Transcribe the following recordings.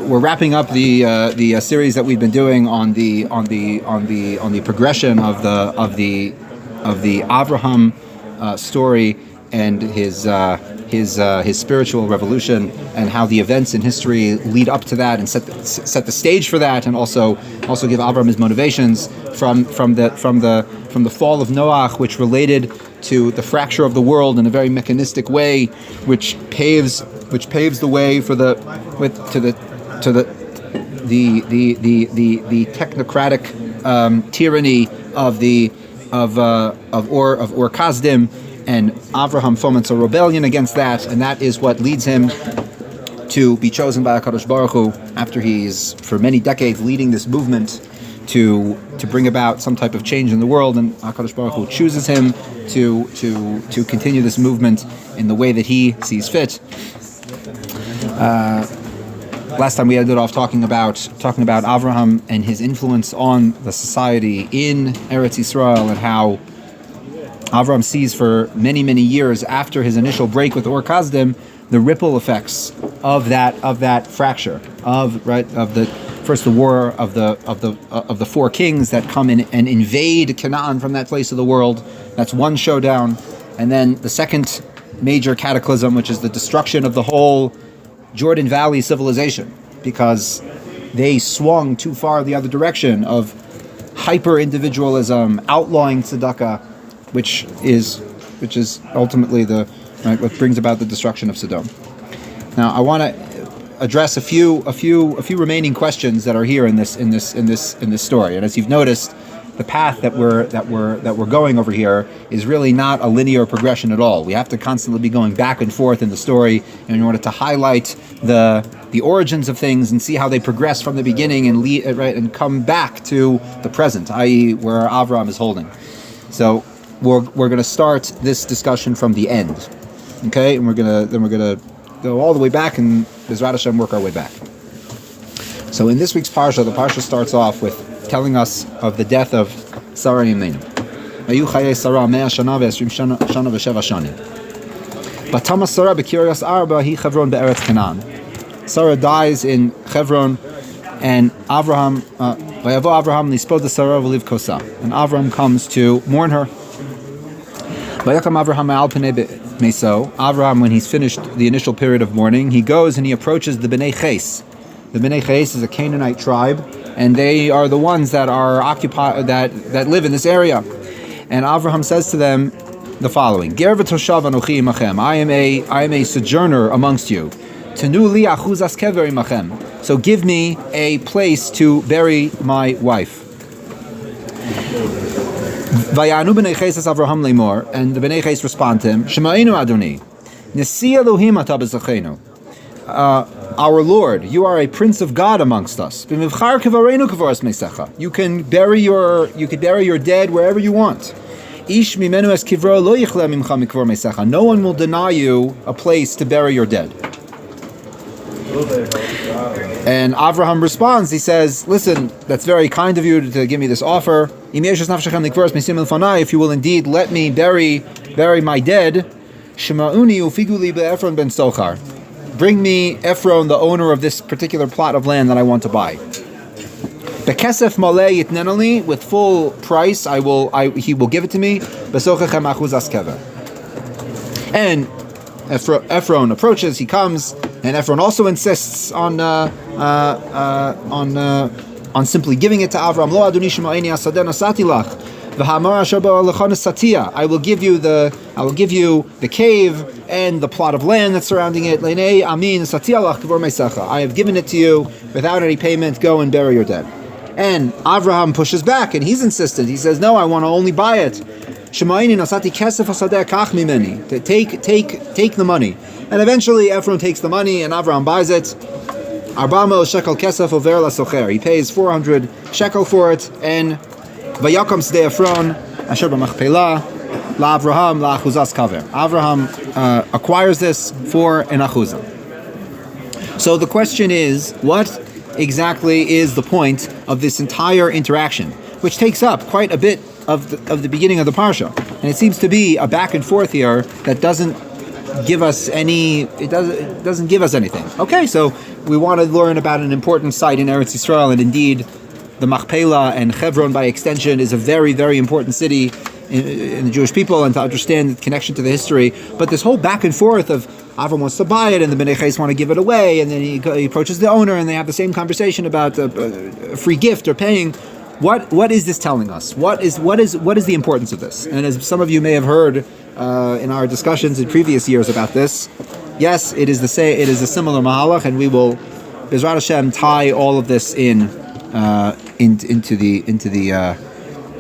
we're wrapping up the series that we've been doing on the progression of the Avraham story and his spiritual revolution, and how the events in history lead up to that and set the stage for that, and also give Avraham his motivations from the fall of Noach, which related to the fracture of the world in a very mechanistic way, which paves the way for the technocratic tyranny of Ur Kasdim, and Avraham foments a rebellion against that, and that is what leads him to be chosen by HaKadosh Baruch Hu after he's for many decades leading this movement to bring about some type of change in the world, and HaKadosh Baruch Hu chooses him to continue this movement in the way that he sees fit. Last time we ended off talking about Avraham and his influence on the society in Eretz Yisrael, and how Avraham sees for many, many years after his initial break with Ur Kasdim the ripple effects of that fracture of the war of the four kings that come in and invade Canaan from that place of the world. That's one showdown, and then the second major cataclysm, which is the destruction of the whole Jordan Valley civilization, because they swung too far the other direction of hyper-individualism, outlawing tzedakah, which is ultimately what brings about the destruction of Sodom. Now, I want to address a few remaining questions that are here in this story. And as you've noticed, the path that we're going over here is really not a linear progression at all. We have to constantly be going back and forth in the story in order to highlight the origins of things and see how they progress from the beginning and come back to the present, i.e., where Avraham is holding. So we're going to start this discussion from the end, okay? And we're gonna go all the way back and Bezrat Hashem work our way back. So in this week's parsha, the parsha starts off with telling us of the death of Sarah Yemenu. Ayu chayei Sarah 100 shana ve'esrim shana ve'sheva shanim. Batama Sarah b'kiryas Arba hi Chevron be'eretz Canaan. Sarah dies in Chevron, and Avraham vayavo Avraham lispod Sarah v'liv kosa. And Avraham comes to mourn her. Vayakam Avraham al pnei meso. Avraham, when he's finished the initial period of mourning, he goes and he approaches the Bnei Ches. The Bnei Ches is a Canaanite tribe, and they are the ones that are occupied that live in this area. And Avraham says to them the following: Ger v'toshav anochi imachem. I am a sojourner amongst you. Tenu li achuzas kever imachem. So give me a place to bury my wife. Vayanu b'nei Ches es Avraham lemor, and the Bnei Ches respond to him: Shema'inu Adoni, Nesi Elohim ata b'zachenu. Our Lord, you are a prince of God amongst us. You can bury your dead wherever you want. No one will deny you a place to bury your dead. And Avraham responds, he says, listen, that's very kind of you to give me this offer. If you will indeed let me bury my dead, bring me Ephron, the owner of this particular plot of land that I want to buy. Bekesef maleh yitnenali, with full price, he will give it to me. Besochem achuzas kever. And Ephron approaches, he comes, and Ephron also insists on simply giving it to Avram. Lo adoni shema'eni asadeh nasati lach. I will give you the cave and the plot of land that's surrounding it. I have given it to you without any payment. Go and bury your dead. And Avraham pushes back, and he's insistent. He says, no, I want to only buy it. Take the money. And eventually Ephron takes the money and Avraham buys it. He pays 400 shekel for it, and Vayakam Sdei Ephron Asher b'Machpelah LaAvraham LaAchuzas Kaver. Avraham acquires this for an achuzah. So the question is, what exactly is the point of this entire interaction, which takes up quite a bit of the beginning of the parsha? And it seems to be a back and forth here that doesn't give us any. It doesn't give us anything. Okay, so we want to learn about an important site in Eretz Yisrael, and indeed, the Machpelah and Hebron, by extension, is a very, very important city in the Jewish people, and to understand the connection to the history. But this whole back and forth of Avram wants to buy it, and the Bnei Ches want to give it away, and then he approaches the owner, and they have the same conversation about a free gift or paying. What is this telling us? What is the importance of this? And as some of you may have heard in our discussions in previous years about this, yes, it is a similar mahalach, and we will, Bezrat Hashem, tie all of this into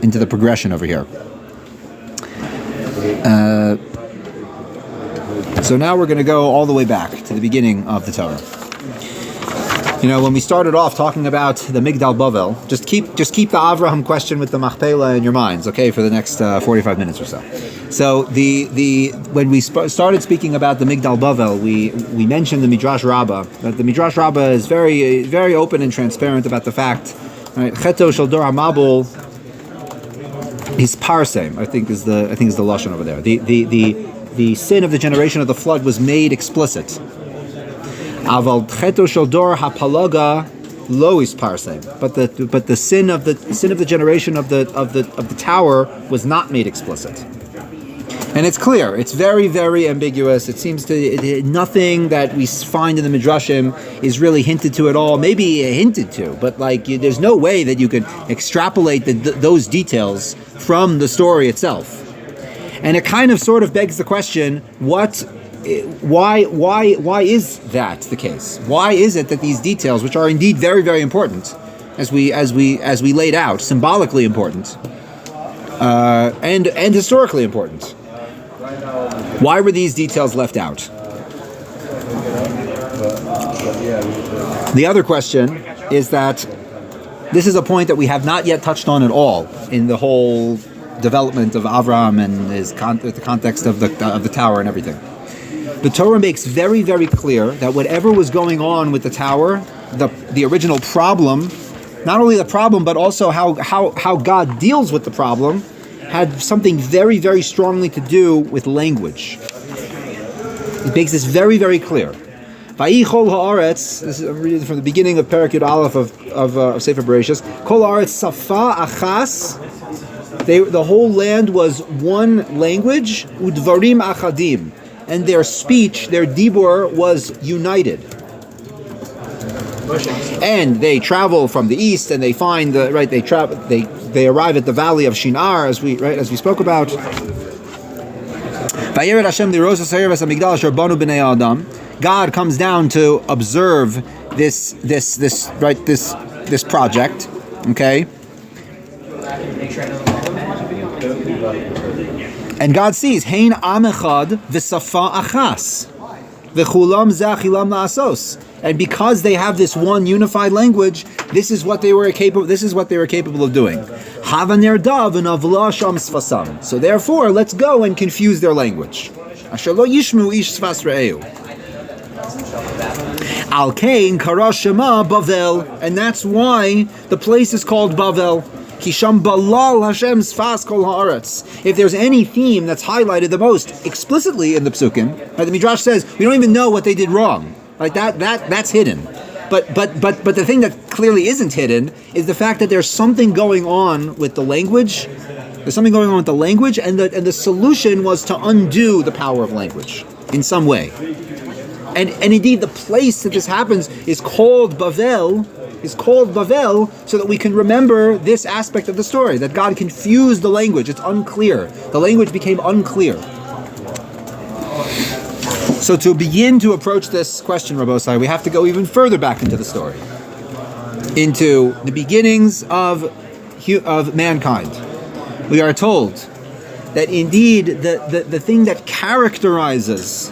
the progression over here. So now we're going to go all the way back to the beginning of the Torah. When we started off talking about the Migdal Bavel, just keep the Avraham question with the Machpelah in your minds, okay, for the next 45 minutes or so. So when we started speaking about the Migdal Bavel, we mentioned the Midrash Rabbah. That the Midrash Rabbah is very, very open and transparent about the fact, right? Cheto shel dor hamabul is parsem, I think is the lashon over there. The sin of the generation of the flood was made explicit. Aval cheto shel dor hapalaga lo is parsem, but the sin of the generation of the tower was not made explicit. And it's clear. It's very, very ambiguous. It seems nothing that we find in the Midrashim is really hinted to at all. Maybe hinted to, but there's no way that you could extrapolate those details from the story itself. And it kind of sort of begs the question: why is that the case? Why is it that these details, which are indeed very, very important, as we laid out, symbolically important, and historically important, why were these details left out? The other question is that this is a point that we have not yet touched on at all in the whole development of Avraham and the context of the tower and everything. The Torah makes very, very clear that whatever was going on with the tower, the original problem, not only the problem but also how God deals with the problem, had something very, very strongly to do with language. It makes this very, very clear. Vayichol haaretz. This is, I'm reading from the beginning of Perek Yud Aleph of Sefer Bereshis. Kol haaretz safa achas. The whole land was one language. Udvarim achadim, and their speech, their dibur, was united. And they travel from the east, and they find They arrive at the valley of Shinar, as we spoke about. God comes down to observe this project. Okay. And God sees Hein Am Echad v'Safa Achas v'Chulam Zachilam La'asos. And because they have this one unified language, this is what they were capable of doing. Havaner dav and avla sham sfasam. So therefore, let's go and confuse their language. Asher lo yishmu ish sfas re'eu. Al kain kara shema Bavel, and that's why the place is called Bavel. Kisham balal Hashem sfas kol haaretz. If there's any theme that's highlighted the most explicitly in the Psukim, the Midrash says we don't even know what they did wrong. That's hidden. But the thing that clearly isn't hidden is the fact that there's something going on with the language. There's something going on with the language, and the solution was to undo the power of language in some way. And indeed, the place that this happens is called Bavel, so that we can remember this aspect of the story, that God confused the language. It's unclear. The language became unclear. So to begin to approach this question, Rabbosai, we have to go even further back into the story, into the beginnings of mankind. We are told that indeed the thing that characterizes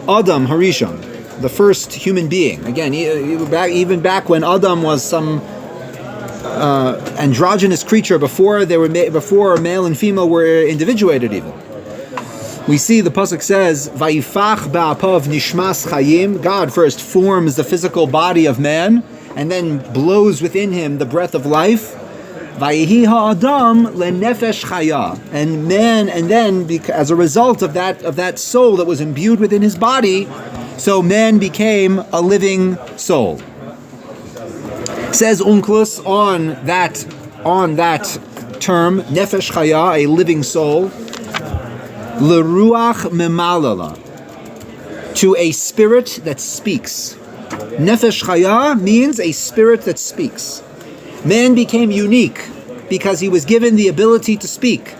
Adam Harishon, the first human being, again, even back when Adam was some androgynous creature before male and female were individuated even. We see the pasuk says, "Vayifach ba'apav nishmas chayim." God first forms the physical body of man, and then blows within him the breath of life. Vayihi ha'adam lenefesh chaya, and man, and then as a result of that soul that was imbued within his body, so man became a living soul. Says Onkelos on that term nefesh chaya, a living soul, leruach memalala, to a spirit that speaks. Nefesh chaya means a spirit that speaks. Man became unique because he was given the ability to speak.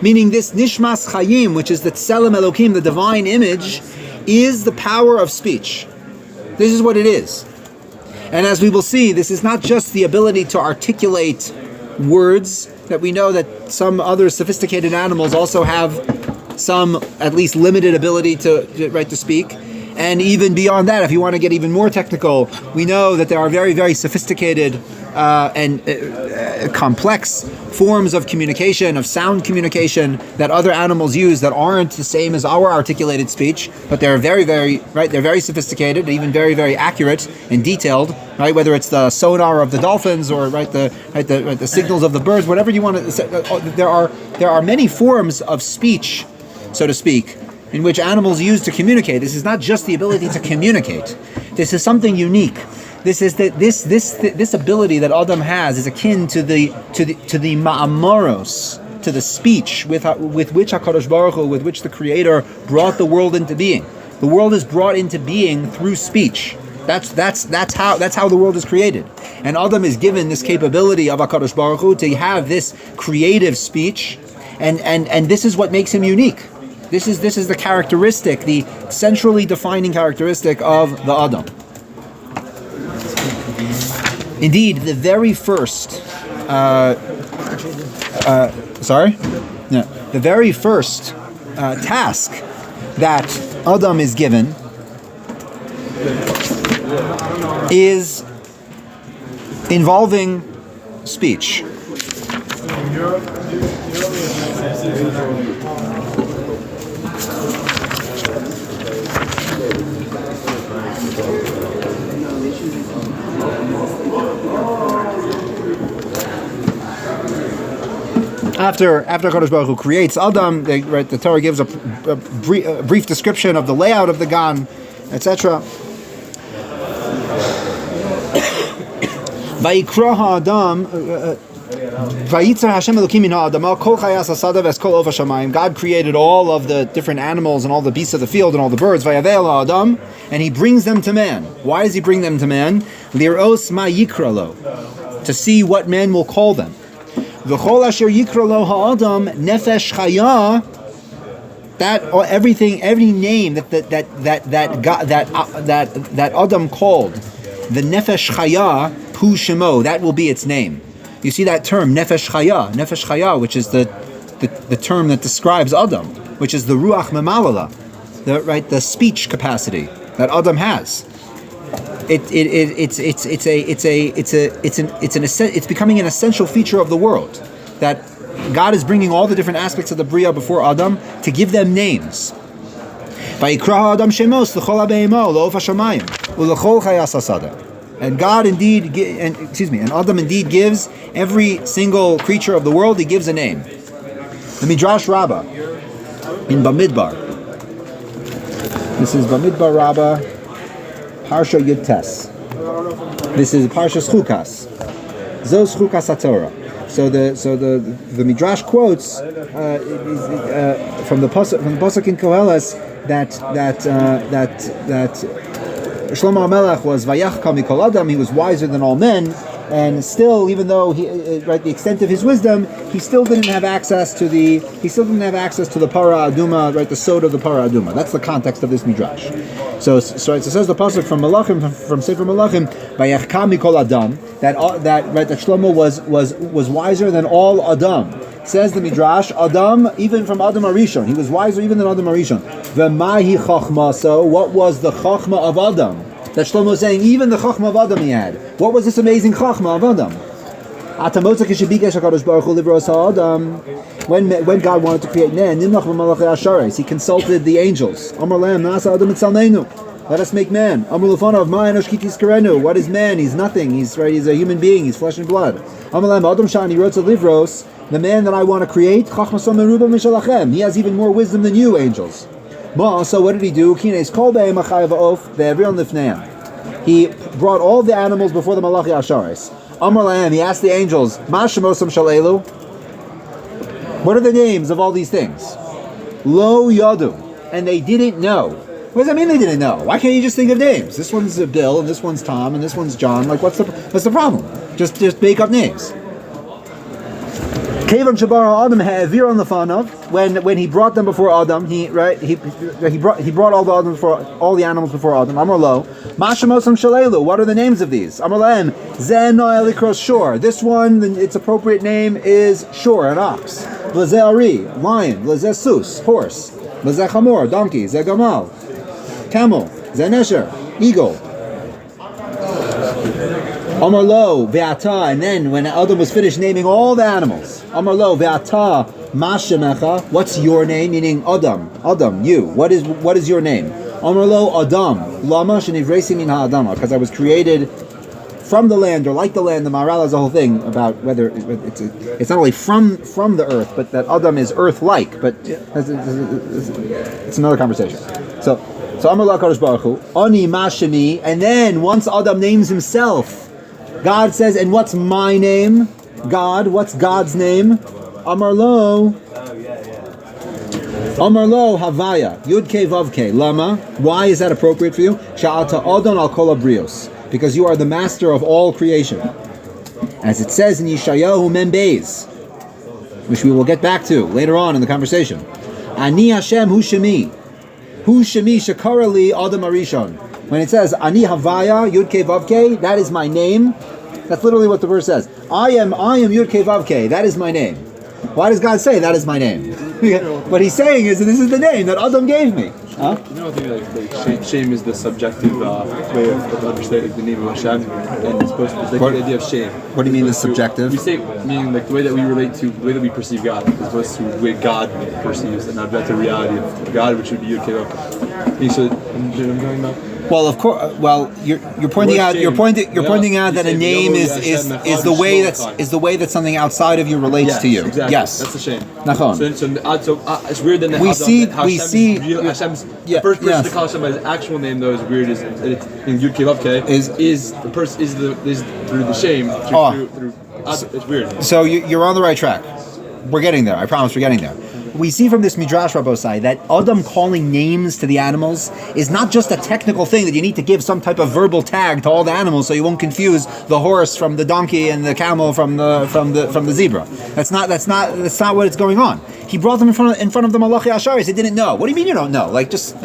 Meaning this nishmas chayim, which is the tselem elokim, the divine image, is the power of speech. This is what it is. And as we will see, this is not just the ability to articulate words, that we know that some other sophisticated animals also have some, at least limited ability to speak. And even beyond that, if you want to get even more technical, we know that there are very, very sophisticated and complex forms of communication, of sound communication, that other animals use that aren't the same as our articulated speech, but they're very, very, right, they're very sophisticated, and even very, very accurate and detailed, right, whether it's the sonar of the dolphins or the signals of the birds, whatever you want to say. There are many forms of speech, so to speak, in which animals use to communicate. This is not just the ability to communicate. This is something unique. This is this ability that Adam has is akin to the ma'amoros, to the speech with which HaKadosh Baruch Hu, with which the Creator brought the world into being. The world is brought into being through speech. That's how the world is created. And Adam is given this capability of HaKadosh Baruch Hu to have this creative speech, and this is what makes him unique. This is the characteristic, the centrally defining characteristic of the Adam. Indeed, the very first, the very first task that Adam is given is involving speech. After Kodesh Baruch Hu creates Adam, the Torah gives a brief description of the layout of the Gan, etc. Vayikra ha'adam, vayitzer Hashem Elokim min ha'adama kol chayas hasada v'es kol ova shamayim. God created all of the different animals and all the beasts of the field and all the birds, vayavel ha'adam, and He brings them to man. Why does He bring them to man? Lir'os ma yikra lo, to see what man will call them. V'chol asher yikra lo ha'adam nefesh chaya. That everything, every name that Adam called, the nefesh chaya pu shemo, that will be its name. You see that term nefesh chaya, which is the term that describes Adam, which is the ruach memalala, the speech capacity that Adam has. It's becoming an essential feature of the world, that God is bringing all the different aspects of the Bria before Adam to give them names. And God indeed, and Adam indeed gives every single creature of the world, He gives a name. The Midrash Rabbah in Bamidbar. This is Bamidbar Rabbah, Parsha Yud Tes. This is Parsha Chukas. Zos Chukas HaTorah. So the Midrash quotes from the pasuk in Koheles that Shlomo HaMelech was Vayachka mikol Adam. He was wiser than all men, and still, even though the extent of his wisdom, he still didn't have access to the Para Aduma, the sod of the Para Aduma. That's the context of this Midrash. So it says the pasuk from Malachim, from Sefer Malachim, Vayachka mikol Adam, that Shlomo was wiser than all Adam. Says the Midrash, Adam, even from Adam Arishon, he was wiser even than Adam Arishon. V'mahi chachma, so what was the chachma of Adam? That Shlomo is saying, even the chachma of Adam he had. What was this amazing chachma of Adam? When God wanted to create man, he consulted the angels. Let us make man. Amar lefanov ma enosh ki tizkarenu. What is man? He's nothing. He's right. He's a human being. He's flesh and blood. Amar lem adam shani rotza livros. The man that I want to create, chachmasam meruba mishalachem. He has even more wisdom than you, angels. Ma. So what did he do? Kines kol be'em achayav of ve'evrion lifneim. He brought all the animals before the Malachi Asharis. Amar lahem. He asked the angels, ma shemosam shalelu. What are the names of all these things? Lo yadu. And they didn't know. What does that mean they didn't know? Why can't you just think of names? This one's Bill, and this one's Tom, and this one's John. Like, what's the problem? Just make up names. Kevan Shabara Adam ha'avir on lefanav. When he brought them before Adam, he brought all the animals before Adam. Amar lo, Mashamosam Shalelu. What are the names of these? Amar lahem, Zen Elikros Shor. This one, its appropriate name is Shor, an ox. Lezeh Ari, lion. Lezeh Sus, horse. Lezeh Chamor, donkey. Zeh Gamal, camel. Zeh Nesher, eagle. Amar lo ve'ata, and then when Adam was finished naming all the animals, Amar lo ve'ata mashemecha. What's your name? Meaning Adam, you. What is your name? Amar lo Adam lama shenivresim min ha'adama, because I was created from the land or like the land. The Maharal has a whole thing about whether it's not only from the earth, but that Adam is earth-like. But it's another conversation. So Amar lo Kadosh Baruch Hu ani mashemi, and then once Adam names himself, God says, and what's my name? God, what's God's name? Amar lo Havaya, Yud Ke Vav Ke. Lama, why is that appropriate for you? Sha'ata Adon al Kol Habrios, because you are the master of all creation. As it says in Yeshayahu Mem Beis, which we will get back to later on in the conversation. Ani Hashem Hu Shemi Shakara Li Adam Arishon. When it says Ani Havaya Yud Ke Vav Ke, that is my name. That's literally what the verse says. I am Yud Ke Vav Ke. That is my name. Why does God say that is my name? What he's saying is that this is the name that Adam gave me. Huh? You don't think like shame is the subjective way of understanding the name of Hashem, and it's supposed to be like the idea of shame. What do you mean the subjective? We say, meaning like the way that we relate to, the way that we perceive God, as opposed to the way God perceives, and not the reality of God, which would be Yud Ke Vav Ke. So, you know what I'm talking about? Well, of course. Well, you're pointing out that a name is the way that something outside of you relates to you. Exactly. Yes, that's a shame. Nachon. So it's weird that we see Hashem's the first person to call Hashem by his actual name, though, is weird. Is in Yud Ke Vav Ke is through the shame. It's weird. So you're on the right track. We're getting there. I promise we're getting there. We see from this Midrash Rabbosai that Adam calling names to the animals is not just a technical thing that you need to give some type of verbal tag to all the animals so you won't confuse the horse from the donkey and the camel from the zebra. That's not what is going on. He brought them in front of the Malachi Asharis. They didn't know. What do you mean you don't know? Like just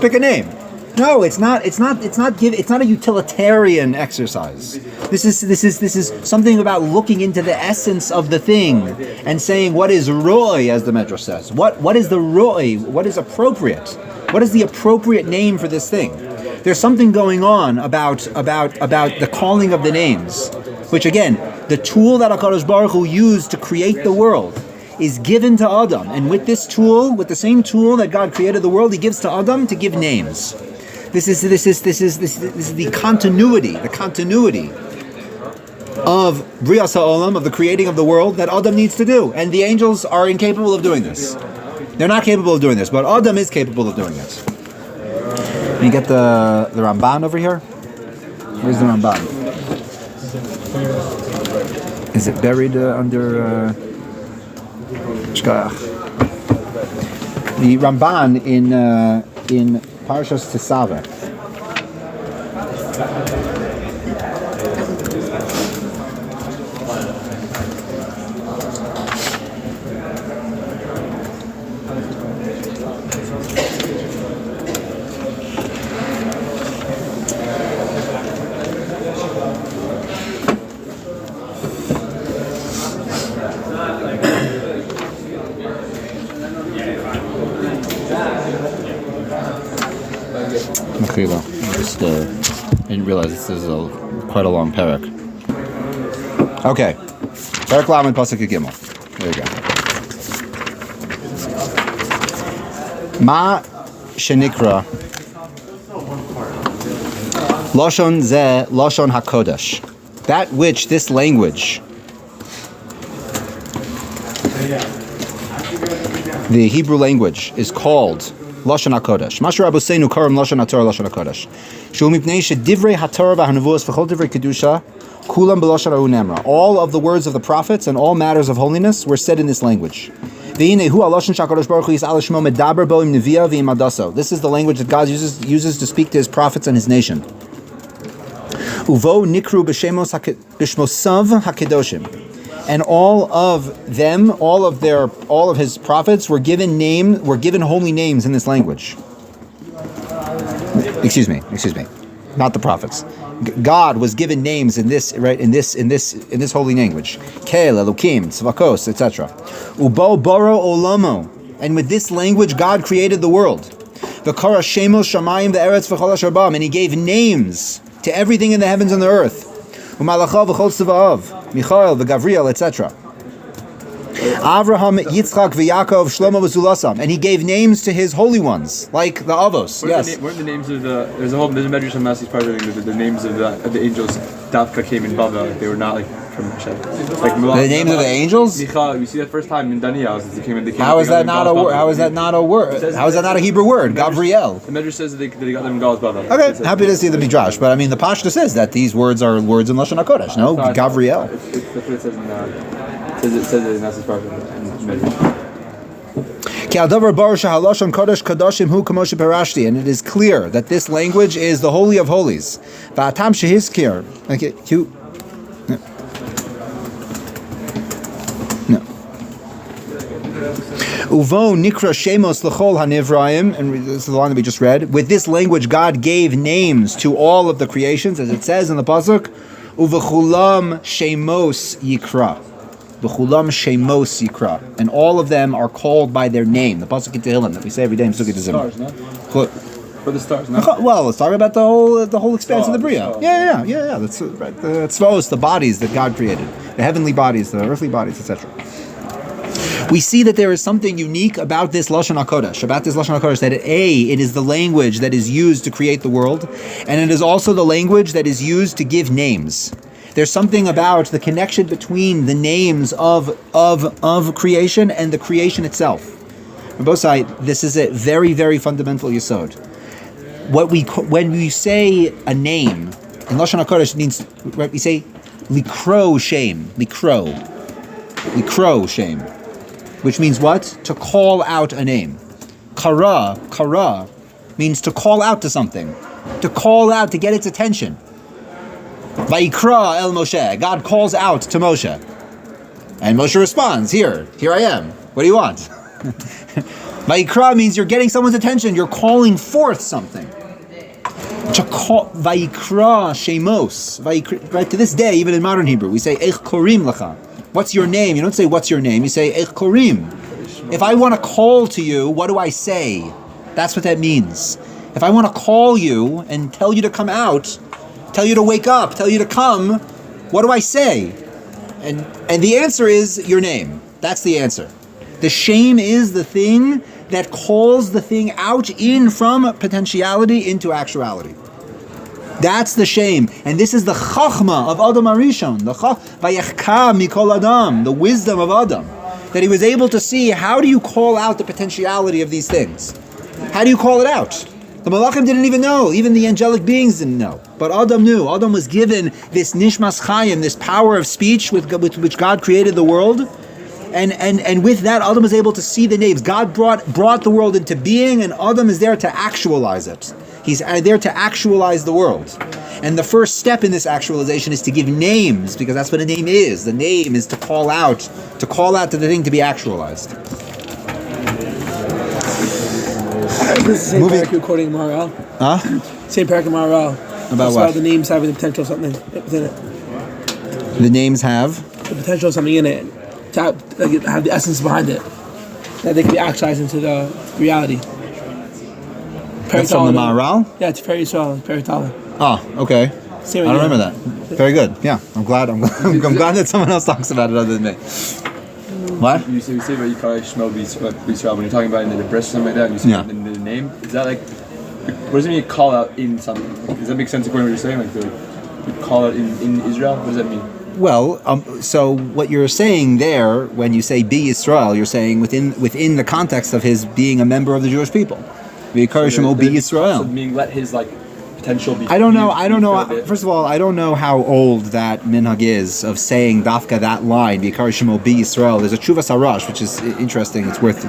pick a name. No, it's not a utilitarian exercise. This is something about looking into the essence of the thing and saying what is roy, as the Medrash says. What is the roy? What is appropriate? What is the appropriate name for this thing? There's something going on about the calling of the names, which again, the tool that HaKadosh Baruch Hu used to create the world is given to Adam, and with this tool, with the same tool that God created the world, He gives to Adam to give names. This is the continuity of Brias HaOlam, of the creating of the world, that Adam needs to do. And the angels are incapable of doing this. They're not capable of doing this, but Adam is capable of doing it. Can you get the Ramban over here? Where's the Ramban? Is it buried under Shkayach? The Ramban in Parshas Tesaveh. I didn't realize this is quite a long parak. Okay, parak Lamed pasuk Gimel. There you go. Ma shenikra Lashon ze Lashon HaKodesh. That which this language, the Hebrew language, is called Lashon HaKodesh. Masher Rabbeinu Karam Lashon HaTorah Lashon HaKodesh. Shu mipnei shedivrei HaTorah v'Hanevuos v'chol divrei kedusha kulam b'Lashon HaUnemra. All of the words of the prophets and all matters of holiness were said in this language. This is the language that God uses to speak to His prophets and His nation. Uvo nikru b'shmosav hakedoshim, and all of them, all of His prophets were given holy names in this language. Excuse me, not the prophets. God was given names in this holy language. Kel, Elokim, Tzvakos, etc. Ubo boro olamo, and with this language God created the world. V'kara shemos shamayim ve'eretz v'chol asher bam, and He gave names to everything in the heavens and the earth. U'malachav v'chol tzva'av, Michael v'Gavriel, etc. Avraham, Yitzchak, v'Yaakov, Shlomo, v'Zulasam, and He gave names to His holy ones, like the Avos. What are the names of there's a Medrash on Massi's part the names of the angels. Dafka came in Bava. They were not like from Hashem. Like the names of the angels. Michal, you see that first time in Daniel. How is that not a word? How is that not a word? How is that not a Hebrew word? Gavriel. The Medrash says that they got them in Gal's Bava. Okay, happy to see the Midrash, but I mean the Pashto says that these words are words in Lashon HaKodesh. No, Gavriel. That's what it says in. It says it in Massi's part in Medrash. And it is clear that this language is the Holy of Holies. Uvo nikra shemos l'chol hanivraim, and this is the line that we just read. With this language, God gave names to all of the creations, as it says in the pasuk. Uvechulam shemos yikra. V'chulam shemos yikra, and all of them are called by their name. The pasuk in Tehillim that we say every day in Sukkot Tezim. Stars, no? For the stars, no? Well, let's talk about the whole expanse of the Bria. Yeah. That's right. The tzvos, the bodies that God created, the heavenly bodies, the earthly bodies, etc. We see that there is something unique about this Lashon HaKodesh, that it is the language that is used to create the world, and it is also the language that is used to give names. There's something about the connection between the names of creation and the creation itself. On both sides, this is a very, very fundamental yesod. When we say a name in Lashon HaKodesh, it means, right, we say likro shame, likro shame, which means what? To call out a name. Kara means to call out to something, to call out, to get its attention. Vayikra el Moshe, God calls out to Moshe, and Moshe responds, here I am, what do you want? Vayikra means you're getting someone's attention, you're calling forth something. To call, Vayikra shemos, right, to this day, even in modern Hebrew, we say Eich korim lecha. What's your name? You don't say what's your name, you say Eich korim. If I want to call to you, what do I say? That's what that means. If I want to call you and tell you to come out, tell you to wake up, tell you to come, what do I say? And the answer is your name. That's the answer. The shame is the thing that calls the thing out from potentiality into actuality. That's the shame. And this is the chachma of Adam Arishon, the vayechka mikol Adam, the wisdom of Adam, that he was able to see, how do you call out the potentiality of these things? How do you call it out? The Malachim didn't even know. Even the angelic beings didn't know. But Adam knew. Adam was given this nishmas chayim, this power of speech with which God created the world. And with that, Adam was able to see the names. God brought the world into being, and Adam is there to actualize it. He's there to actualize the world. And the first step in this actualization is to give names, because that's what a name is. The name is to call out to the thing to be actualized. This is the same parak you're quoting Maharal. Huh? Same parak in Maharal. About what? The names have the potential of something within it. The names have? The potential of something in it. To have the essence behind it. That they can be actualized into the reality. That's from the Maharal? Yeah, it's Peri Yisrael, Peritala. Oh, okay. I don't remember that. Very good. Yeah, I'm glad that someone else talks about it other than me. What? You say about Yikar Shmuel B'Yisrael when you're talking about in the breast or something like that, and you say in the name. name. Is that like, what does it mean call out in something? Does that make sense according to what you're saying? Like the call out in Israel? What does that mean? Well, so what you're saying there, when you say be Yisrael, you're saying within the context of his being a member of the Jewish people. V'yikar Shemo be Yisrael. So meaning let his like potential be. I don't know. First of all, I don't know how old that minhag is of saying dafka that line. V'yikar Shemo be Yisrael. There's a Tshuvas Harash, which is interesting. It's worth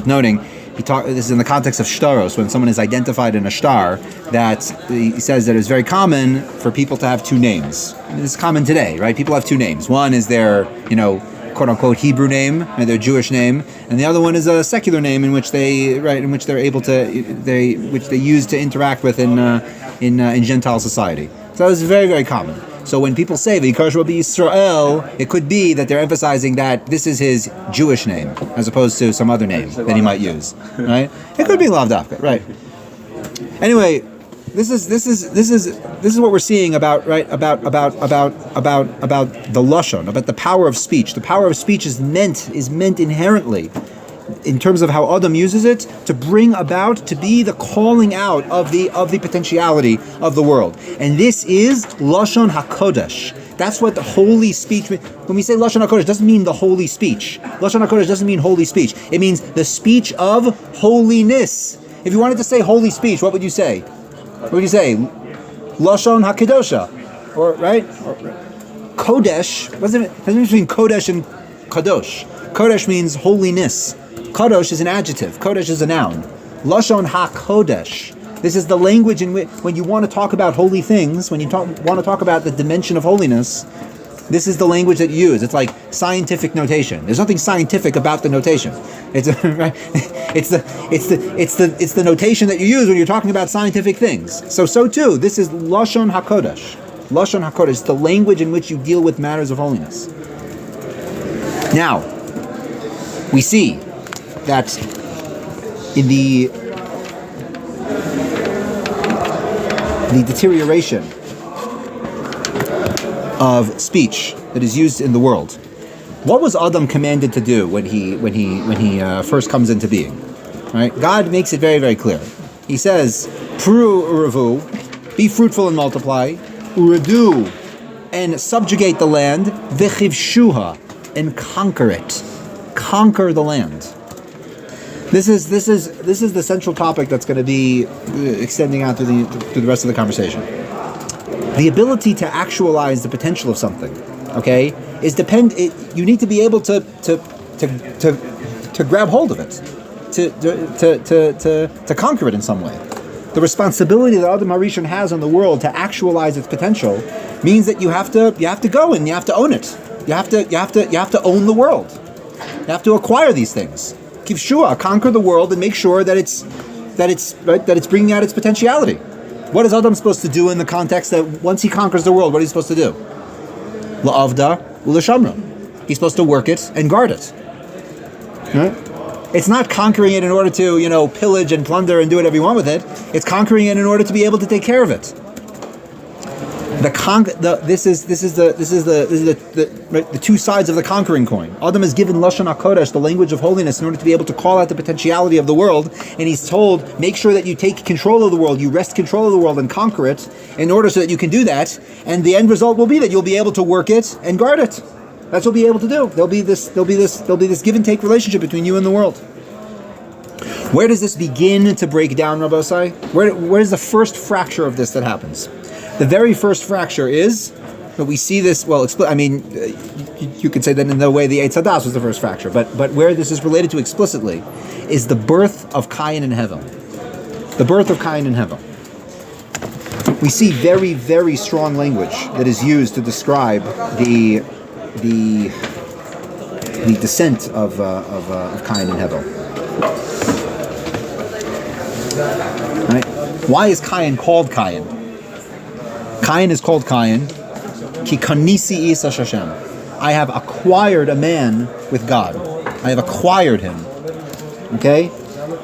noting. This is in the context of shtaros, when someone is identified in a shtar, that he says that it's very common for people to have two names. It's common today, right? People have two names. One is their, quote unquote Hebrew name and their Jewish name, and the other one is a secular name in which which they use to interact with in Gentile society. So it's very, very common. So when people say V'yikar Shemo be Yisrael, it could be that they're emphasizing that this is his Jewish name as opposed to some other name that he might use, right? It could be Lav Dafka, right? Anyway, this is what we're seeing about the lashon, about the power of speech. The power of speech is meant inherently, in terms of how Adam uses it, to bring about, to be the calling out of the potentiality of the world. And this is Lashon HaKodesh. That's what the holy speech means. When we say Lashon HaKodesh, it doesn't mean the holy speech. Lashon HaKodesh doesn't mean holy speech. It means the speech of holiness. If you wanted to say holy speech, what would you say? What would you say? Lashon HaKedosha. Or, right? Kodesh. What's the difference between Kodesh and Kadosh? Kodesh means holiness. Kadosh is an adjective. Kodesh is a noun. Lashon HaKodesh. This is the language in which, when you want to talk about holy things, when you want to talk about the dimension of holiness, this is the language that you use. It's like scientific notation. There's nothing scientific about the notation. It's the notation that you use when you're talking about scientific things. So too, this is Lashon HaKodesh. Lashon HaKodesh is the language in which you deal with matters of holiness. Now, we see that in the deterioration of speech that is used in the world, what was Adam commanded to do when he first comes into being? Right? God makes it very, very clear. He says, "Pru uravu, be fruitful and multiply, uradu, and subjugate the land, v'chivshuha, and conquer it, conquer the land." This is the central topic that's going to be extending out through the rest of the conversation. The ability to actualize the potential of something, okay, you need to be able to grab hold of it, to conquer it in some way. The responsibility that Adam HaRishon has on the world to actualize its potential means that you have to go and you have to own it. You have to own the world. You have to acquire these things. Kivshua, conquer the world and make sure that it's bringing out its potentiality. What is Adam supposed to do in the context that once he conquers the world, what is he supposed to do? La'avda u'lashamra. He's supposed to work it and guard it. Right? It's not conquering it in order to pillage and plunder and do whatever you want with it. It's conquering it in order to be able to take care of it. This is the two sides of the conquering coin. Adam is given Lashon HaKodesh, the language of holiness, in order to be able to call out the potentiality of the world, and he's told, make sure that you take control of the world, you wrest control of the world and conquer it, in order so that you can do that, and the end result will be that you'll be able to work it and guard it. That's what you'll be able to do. There'll be this give and take relationship between you and the world. Where does this begin to break down, Rabbi Osai? Where is the first fracture of this that happens? The very first fracture is that we see this. Well, you could say that in the way the Eitz Hadas was the first fracture, but where this is related to explicitly is the birth of Cain and Hevel. The birth of Cain and Hevel. We see very, very strong language that is used to describe the descent of Cain and Hevel. Right? Why is Cain called Cain? Cain is called Cain. Ki kanisi is Hashem. I have acquired a man with God. I have acquired him. Okay?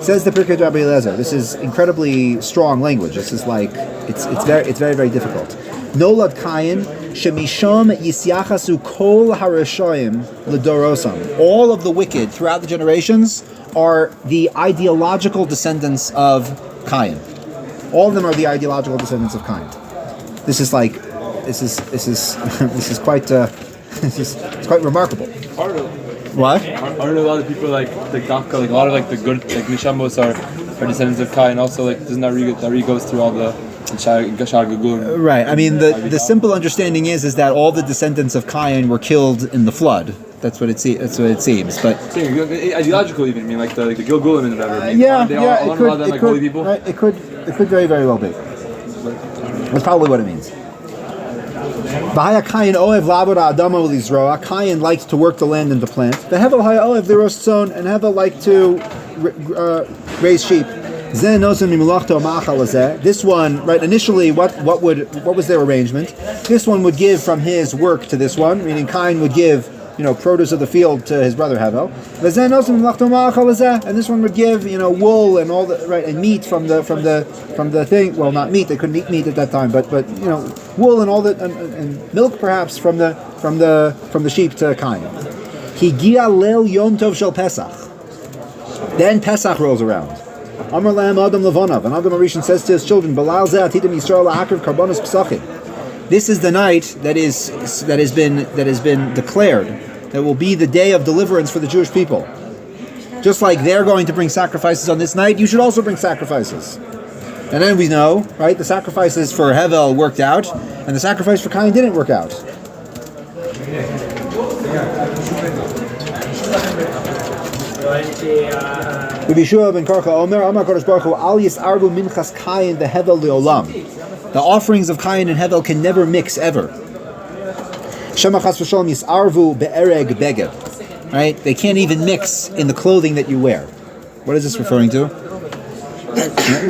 Says the Pirkei Rabbi Eliezer. This is incredibly strong language. This is like it's very, very difficult. Nolad Cain shemisham yisyachasu kol harashoyim ledorosam. All of the wicked throughout the generations are the ideological descendants of Cain. All of them are the ideological descendants of Cain. This is quite it's quite remarkable. What? Aren't a lot of people like Daka, like a lot of like the good like Nishamos are descendants of Kai, and also like doesn't Nari goes through all the Shar Gugul. Right. I mean, the simple understanding is that all the descendants of Cain were killed in the flood. That's what it seems. But ideological, even I mean like the Gilgulim and whatever. I mean, it could very, very well be. That's probably what it means. Cain liked to work the land and to plant. The Hevel Haya Oev Liroson, and Hevel liked to raise sheep. This one, right? Initially, what was their arrangement? This one would give from his work to this one, meaning Cain would give, produce of the field to his brother Hevel. And this one would give, wool and all the and meat from the thing. Well, not meat; they couldn't eat meat at that time, but wool and all that and milk perhaps from the sheep to Cain. Higia leil yom tov shel Pesach. Then Pesach rolls around. Amar lahem Adam levonav, and Adam Arishan says to his children, "Balal zeh atidim Yisrael la'akriv karbanos pesachim." This is the night that has been declared that will be the day of deliverance for the Jewish people. Just like they're going to bring sacrifices on this night, you should also bring sacrifices. And then we know, right, the sacrifices for Hevel worked out, and the sacrifice for Cain didn't work out. Rabbi Shua ben Karcha Omer, Amar Kodesh Baruch Hu, Al Yisarbu Minchas Cain the Hevel Leolam. The offerings of Cain and Hevel can never mix ever. Shema Chas v'Shalom Yisarvu be'ereg beged. Right? They can't even mix in the clothing that you wear. What is this referring to?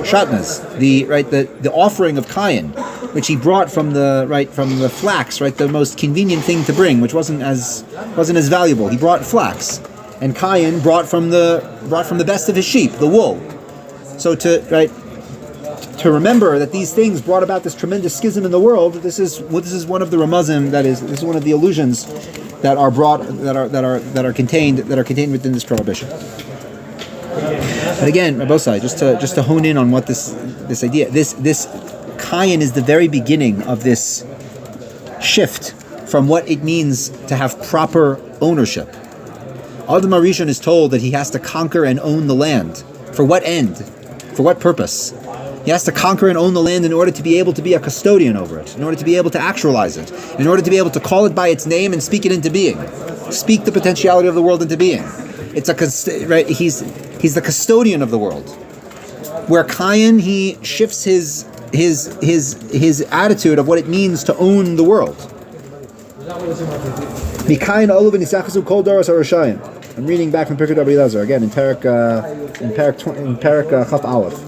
Shatnez, the offering of Cain, which he brought from the flax, right, the most convenient thing to bring, which wasn't as valuable. He brought flax, and Cain brought from the best of his sheep, the wool. So to remember that these things brought about this tremendous schism in the world, this is one of the ramazim, this is one of the illusions that are contained within this prohibition. But again, Rabosai, just to hone in on what this idea, this Cain is the very beginning of this shift from what it means to have proper ownership. Adam Arishon is told that he has to conquer and own the land. For what end? For what purpose? He has to conquer and own the land in order to be able to be a custodian over it, in order to be able to actualize it, in order to be able to call it by its name and speak it into being, speak the potentiality of the world into being. He's the custodian of the world. Where Cain, he shifts his attitude of what it means to own the world. I'm reading back from Pirkei Rabbi Elazar again in Parak Chaf Aleph.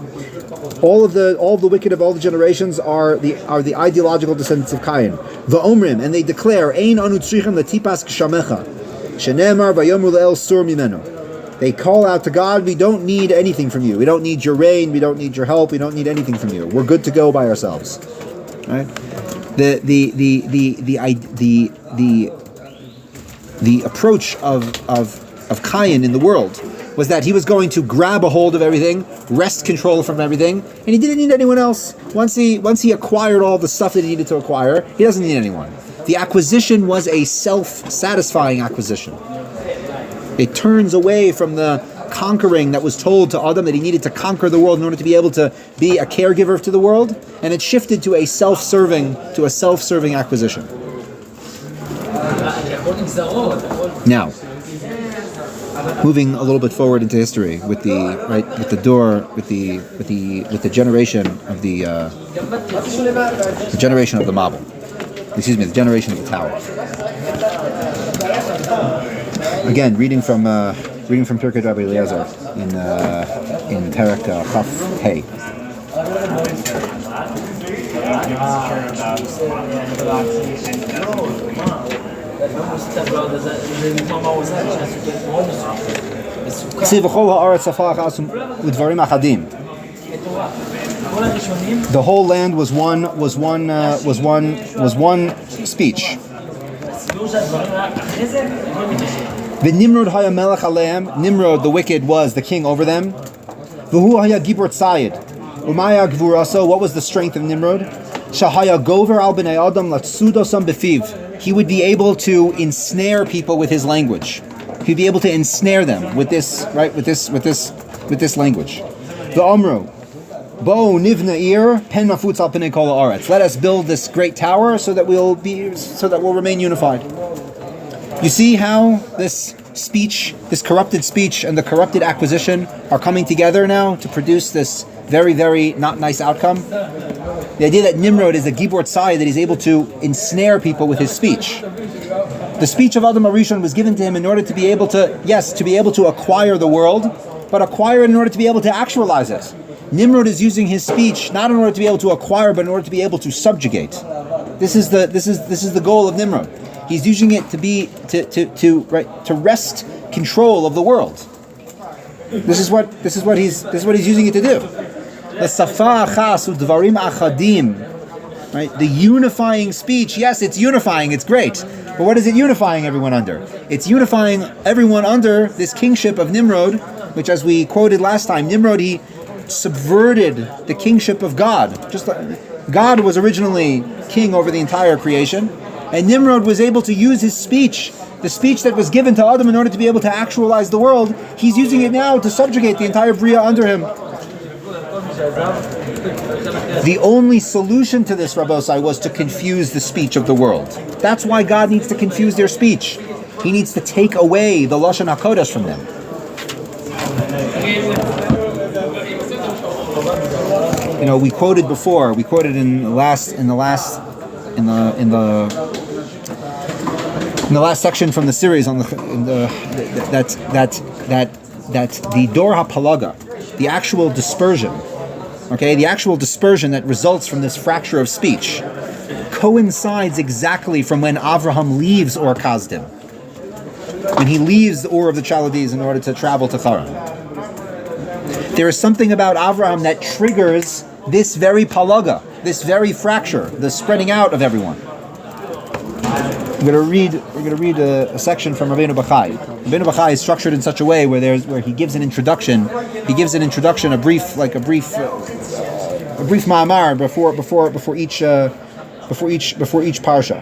All of the wicked of all the generations are the ideological descendants of Cain. Va'omrim, and they declare, Ein anu tzrichim letipas kshamecha, shenemar vayomru le'el sur mimenu. They call out to God, we don't need anything from you. We don't need your rain. We don't need your help. We don't need anything from you. We're good to go by ourselves. Right? The approach of Cain in the world was that he was going to grab a hold of everything, wrest control from everything, and he didn't need anyone else. Once he acquired all the stuff that he needed to acquire, he doesn't need anyone. The acquisition was a self-satisfying acquisition. It turns away from the conquering that was told to Adam that he needed to conquer the world in order to be able to be a caregiver to the world, and it shifted to a self-serving acquisition. Now, moving a little bit forward into history with the generation of the Mabel. The generation of the tower. Again, reading from Pirkei Rabbi Eliezer in Parak Chaf Hey. The whole land was one speech. V'Nimrod haya melech aleim. Nimrod, the wicked, was the king over them. V'hu haya gibor tzayid. Umaya gvuraso. What was the strength of Nimrod? Shahaya gover al b'nei adam latsudosam befiv. He would be able to ensnare people with his language. He'd be able to ensnare them with this, right? With this language. The Omru. Bo nivna ir pen mafutz al pnei kol haaretz. Let us build this great tower so that we'll remain unified. You see how this speech, this corrupted speech and the corrupted acquisition are coming together now to produce this very, very not nice outcome? The idea that Nimrod is a gibor tzai, that he's able to ensnare people with his speech. The speech of Adam HaRishon was given to him in order to be able to, to be able to acquire the world, but acquire it in order to be able to actualize it. Nimrod is using his speech not in order to be able to acquire, but in order to be able to subjugate. This is the goal of Nimrod. He's using it to wrest control of the world. This is what he's using it to do. The safa achas udvarim achadim, right? The unifying speech. Yes, it's unifying. It's great. But what is it unifying everyone under? It's unifying everyone under this kingship of Nimrod, which, as we quoted last time, Nimrod, he subverted the kingship of God. Just like God was originally king over the entire creation, and Nimrod was able to use his speech, the speech that was given to Adam in order to be able to actualize the world. He's using it now to subjugate the entire Bria under him. The only solution to this, Rabbosai, was to confuse the speech of the world. That's why God needs to confuse their speech. He needs to take away the Lashon HaKodesh from them. You know, we quoted in the last section from the series on that the Dor HaPalaga, the actual dispersion, the actual dispersion that results from this fracture of speech, coincides exactly from when Avraham leaves Ur Kasdim, when he leaves the Ur of the Chaldees in order to travel to Haran. There is something about Avraham that triggers this very palaga, this very fracture, the spreading out of everyone. We're going to read a section from Rabbeinu Bachai. Rabbeinu Bachai is structured in such a way where he gives an introduction. He gives an introduction, a brief ma'amar before each parsha.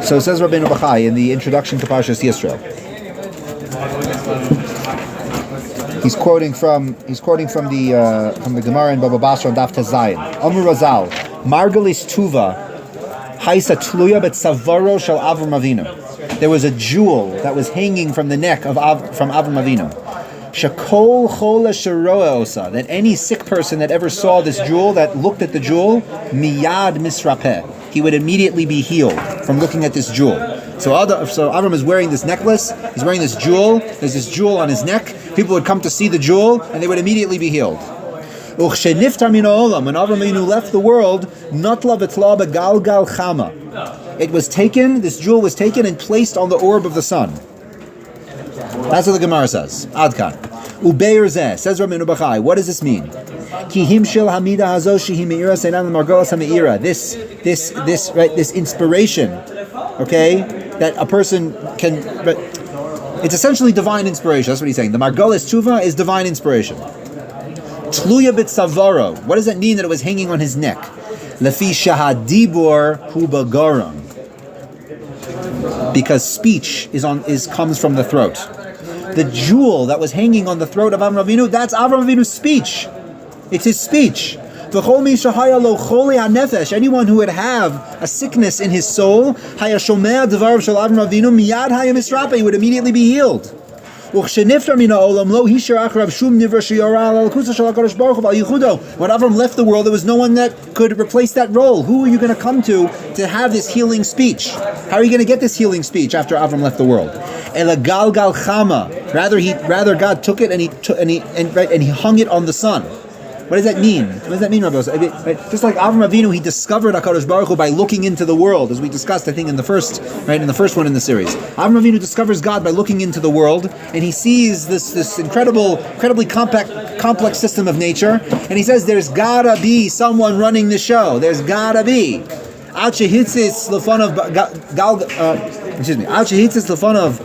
So says Rabbeinu Bachai in the introduction to Parshas Yisro. He's quoting from the Gemara in Baba Basra on Daf Tezayin. Amr Razal, Margalis Tuva, Haisa Tluya bet Savaro shel Avram Avinu. There was a jewel that was hanging from the neck from Avram Avinu. Shakol Chola Sheroa Osa, that any sick person that ever saw this jewel, that looked at the jewel, Miyad Misrapeh, he would immediately be healed from looking at this jewel. So Avram is wearing this necklace, he's wearing this jewel, there's this jewel on his neck, people would come to see the jewel, and they would immediately be healed. When Avram Avinu left the world, it was taken, this jewel was taken and placed on the orb of the sun. That's what the Gemara says. Adkan. Ubeir zeh, says Rabbeinu Bachai, what does this mean? This inspiration, that a person can, it's essentially divine inspiration. That's what he's saying. The Margolis Tuva is divine inspiration. Tluya bit savaro. What does that mean that it was hanging on his neck? Lefi shahadibor hubagoram. Because speech comes from the throat. The jewel that was hanging on the throat of Avram Avinu, that's Avram Avinu's speech. It's his speech. Anyone who would have a sickness in his soul, he would immediately be healed. When Avram left the world, there was no one that could replace that role. Who are you going to come to have this healing speech? How are you going to get this healing speech after Avram left the world? Rather God took it and he hung it on the sun. What does that mean? What does that mean, Rabbi? Just like Avram Avinu, he discovered HaKadosh Baruch Hu by looking into the world, as we discussed, I think, in the first one in the series. Avram Avinu discovers God by looking into the world, and he sees this incredibly complex system of nature, and he says, there's gotta be someone running the show. There's gotta be. Al shehitzis lefonav Al shehitzis lefonav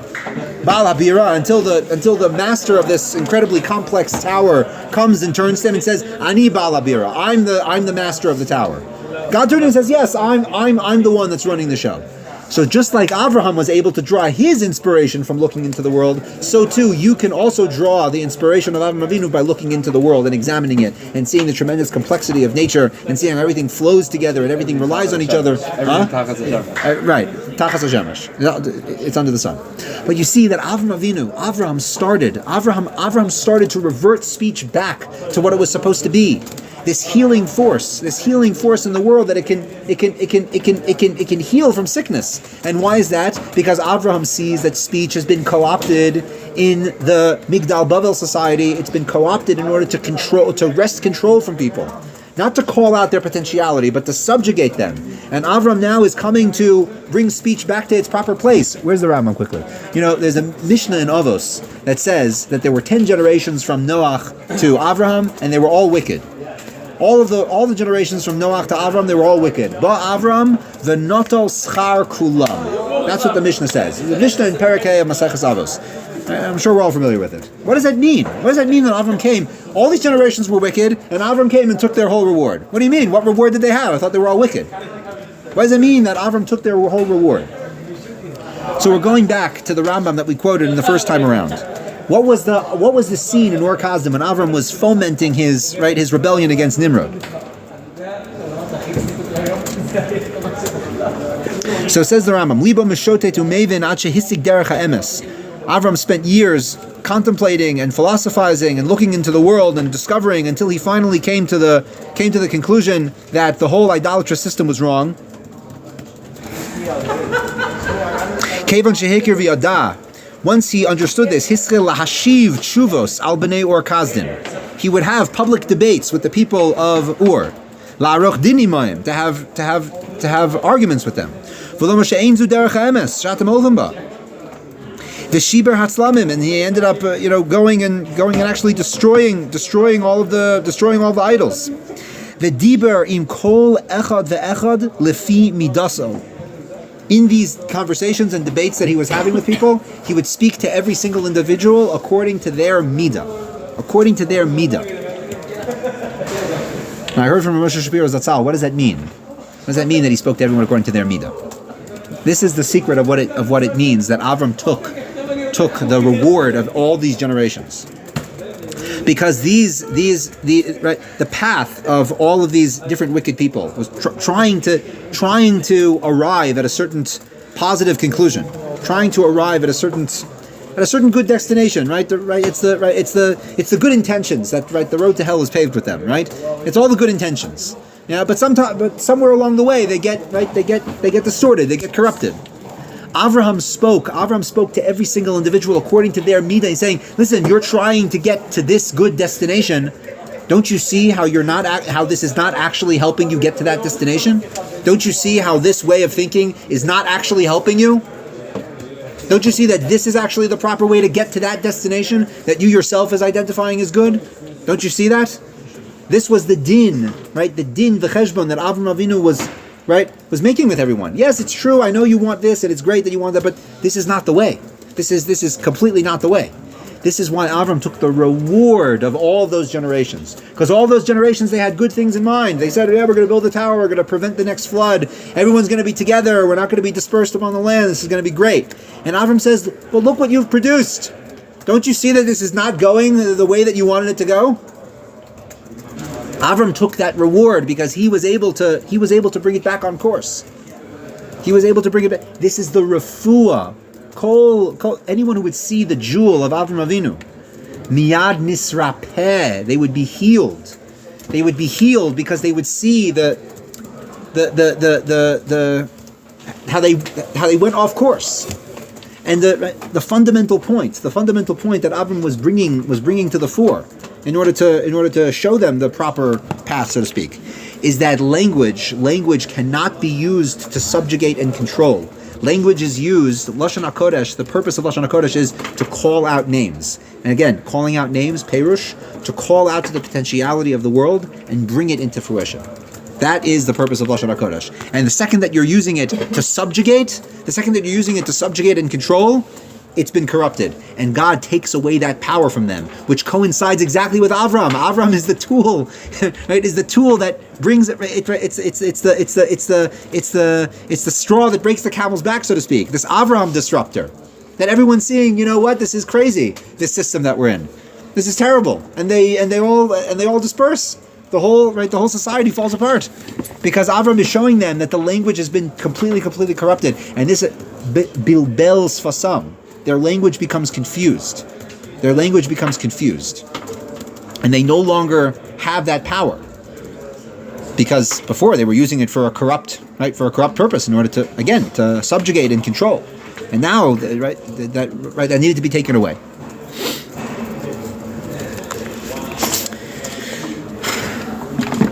Baal Habira, until the master of this incredibly complex tower comes and turns to him and says, Ani Baal Habira, I'm the master of the tower. God turns and says, yes, I'm the one that's running the show. So just like Avraham was able to draw his inspiration from looking into the world, so too you can also draw the inspiration of Avraham Avinu by looking into the world and examining it and seeing the tremendous complexity of nature and seeing how everything flows together and everything relies on each other. Right, Tachas HaShemesh. It's under the sun. But you see that Avraham started to revert speech back to what it was supposed to be. This healing force in the world, that it can heal from sickness. And why is that? Because Avraham sees that speech has been co-opted in the Migdal Bavel society. It's been co-opted in order to wrest control from people. Not to call out their potentiality, but to subjugate them. And Avram now is coming to bring speech back to its proper place. Where's the Rambam quickly? There's a Mishnah in Avos that says that there were 10 generations from Noach to Avraham, and they were all wicked. All the generations from Noach to Avram, they were all wicked. Ba Avram v'noto schar kulam. That's what the Mishnah says. The Mishnah in Parakeh of Maseches Avos. I'm sure we're all familiar with it. What does that mean? What does that mean that Avram came? All these generations were wicked, and Avram came and took their whole reward. What do you mean? What reward did they have? I thought they were all wicked. What does it mean that Avram took their whole reward? So we're going back to the Rambam that we quoted in the first time around. What was the scene in Ur Kasdim when Avram was fomenting his rebellion against Nimrod? So says the Rambam, Libo mishote tu mevin ad shehisig derech ha'emes. Avram spent years contemplating and philosophizing and looking into the world and discovering until he finally came to the conclusion that the whole idolatrous system was wrong. Kevan shehekir v'yada. Once he understood this, Hischel lahashiv tshuvos al bnei Ur Kasdim. He would have public debates with the people of Ur, la'aroch dinimayim, to have arguments with them. V'lo moshe ein zu derech ha'emes shatem olvim ba. V'shiber hatzlamim, and he ended up, going and actually destroying all the idols. V'diber im kol echad ve'echad lefi midaso. In these conversations and debates that he was having with people, he would speak to every single individual according to their midah. According to their midah. Now, I heard from Moshe Shapiro Zatzal, what does that mean? What does that mean that he spoke to everyone according to their midah? This is the secret of what it means that Avram took the reward of all these generations. Because the path of all of these different wicked people was trying to arrive at a certain positive conclusion, trying to arrive at a certain good destination, right? It's the good intentions that the road to hell is paved with them, right? It's all the good intentions, but somewhere along the way they get distorted, they get corrupted. Avraham spoke to every single individual according to their midah. He's saying, listen, you're trying to get to this good destination. Don't you see how how this is not actually helping you get to that destination? Don't you see how this way of thinking is not actually helping you? Don't you see that this is actually the proper way to get to that destination that you yourself is identifying as good? Don't you see that? This was the din, right? The din, the cheshbon that Avraham Avinu was making with everyone. Yes, it's true, I know you want this, and it's great that you want that, but this is not the way. This is completely not the way. This is why Avram took the reward of all those generations. Because all those generations, they had good things in mind. They said, we're going to build a tower, we're going to prevent the next flood, everyone's going to be together, we're not going to be dispersed upon the land, this is going to be great. And Avram says, well, look what you've produced. Don't you see that this is not going the way that you wanted it to go? Avram took that reward because he was able to bring it back on course. He was able to bring it back. This is the refuah. Anyone who would see the jewel of Avram Avinu, miyad nisrapeh, they would be healed. They would be healed because they would see how they went off course. And the fundamental point that Avram was bringing to the fore, in order to show them the proper path, so to speak, is that language cannot be used to subjugate and control. Language is used, Lashon HaKodesh, the purpose of Lashon HaKodesh is to call out names. And again, calling out names, Perush, to call out to the potentiality of the world and bring it into fruition. That is the purpose of Lashon HaKodesh. And the second that you're using it to subjugate, and control, it's been corrupted. And God takes away that power from them, which coincides exactly with Avram. Avram is the tool, right? Is the tool that brings it. It's the straw that breaks the camel's back, so to speak. This Avram disruptor, that everyone's seeing. You know what? This is crazy. This system that we're in. This is terrible. And they all disperse. The whole society falls apart because Avram is showing them that the language has been completely corrupted, and this bilbel sfasam. Their language becomes confused. And they no longer have that power. Because before they were using it for a corrupt purpose in order to subjugate and control. And now that needed to be taken away.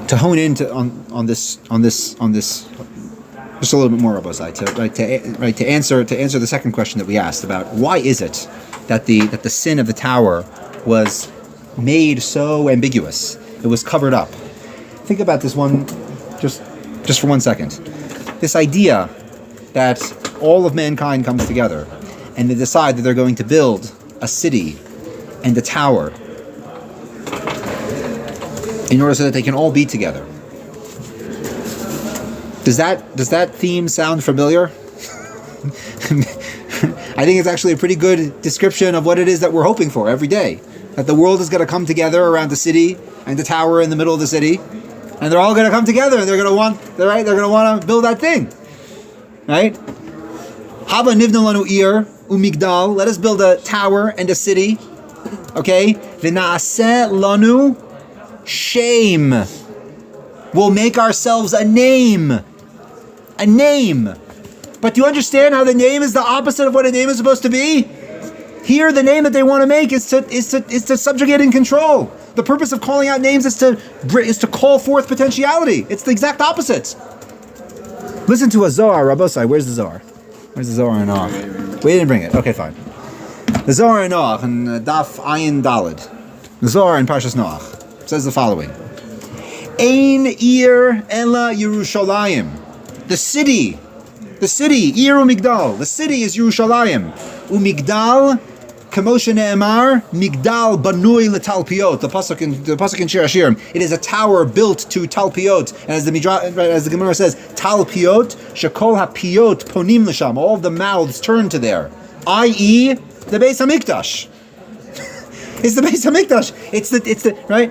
To hone in on this just a little bit more, Rabbi Zai, to answer the second question that we asked about why is it that the sin of the tower was made so ambiguous, it was covered up. Think about this one just for 1 second. This idea that all of mankind comes together and they decide that they're going to build a city and a tower in order so that they can all be together. Does that theme sound familiar? I think it's actually a pretty good description of what it is that we're hoping for every day. That the world is going to come together around the city and the tower in the middle of the city, and they're all going to come together and they're going to want to build that thing, right? Haba nivna lanu ir umigdal. Let us build a tower and a city. Okay, v'naaseh lanu shame. We'll make ourselves a name. A name. But do you understand how the name is the opposite of what a name is supposed to be? Here, the name that they want to make is to subjugate and control. The purpose of calling out names is to call forth potentiality. It's the exact opposite. Listen to a Zohar, Rabbosai. Where's the Zohar? Where's the Zohar in Noach? We didn't bring it. Okay, fine. The Zohar in Noach, and Daf Ayin Dalid. The Zohar in Parshas Noach says the following. Ein ir ela Yerushalayim. The city, Ir u'migdal. The city is Yerushalayim. U'migdal, kamoshe ne'emar, migdal banui letalpiot. The pasuk in Shir Hashirim. It is a tower built to talpiot. And as the Gemara says, talpiot, shekol hapiot ponim l'sham. All of the mouths turn to there. I.e., the Beis Hamikdash. It's the Beis Hamikdash. It's the right.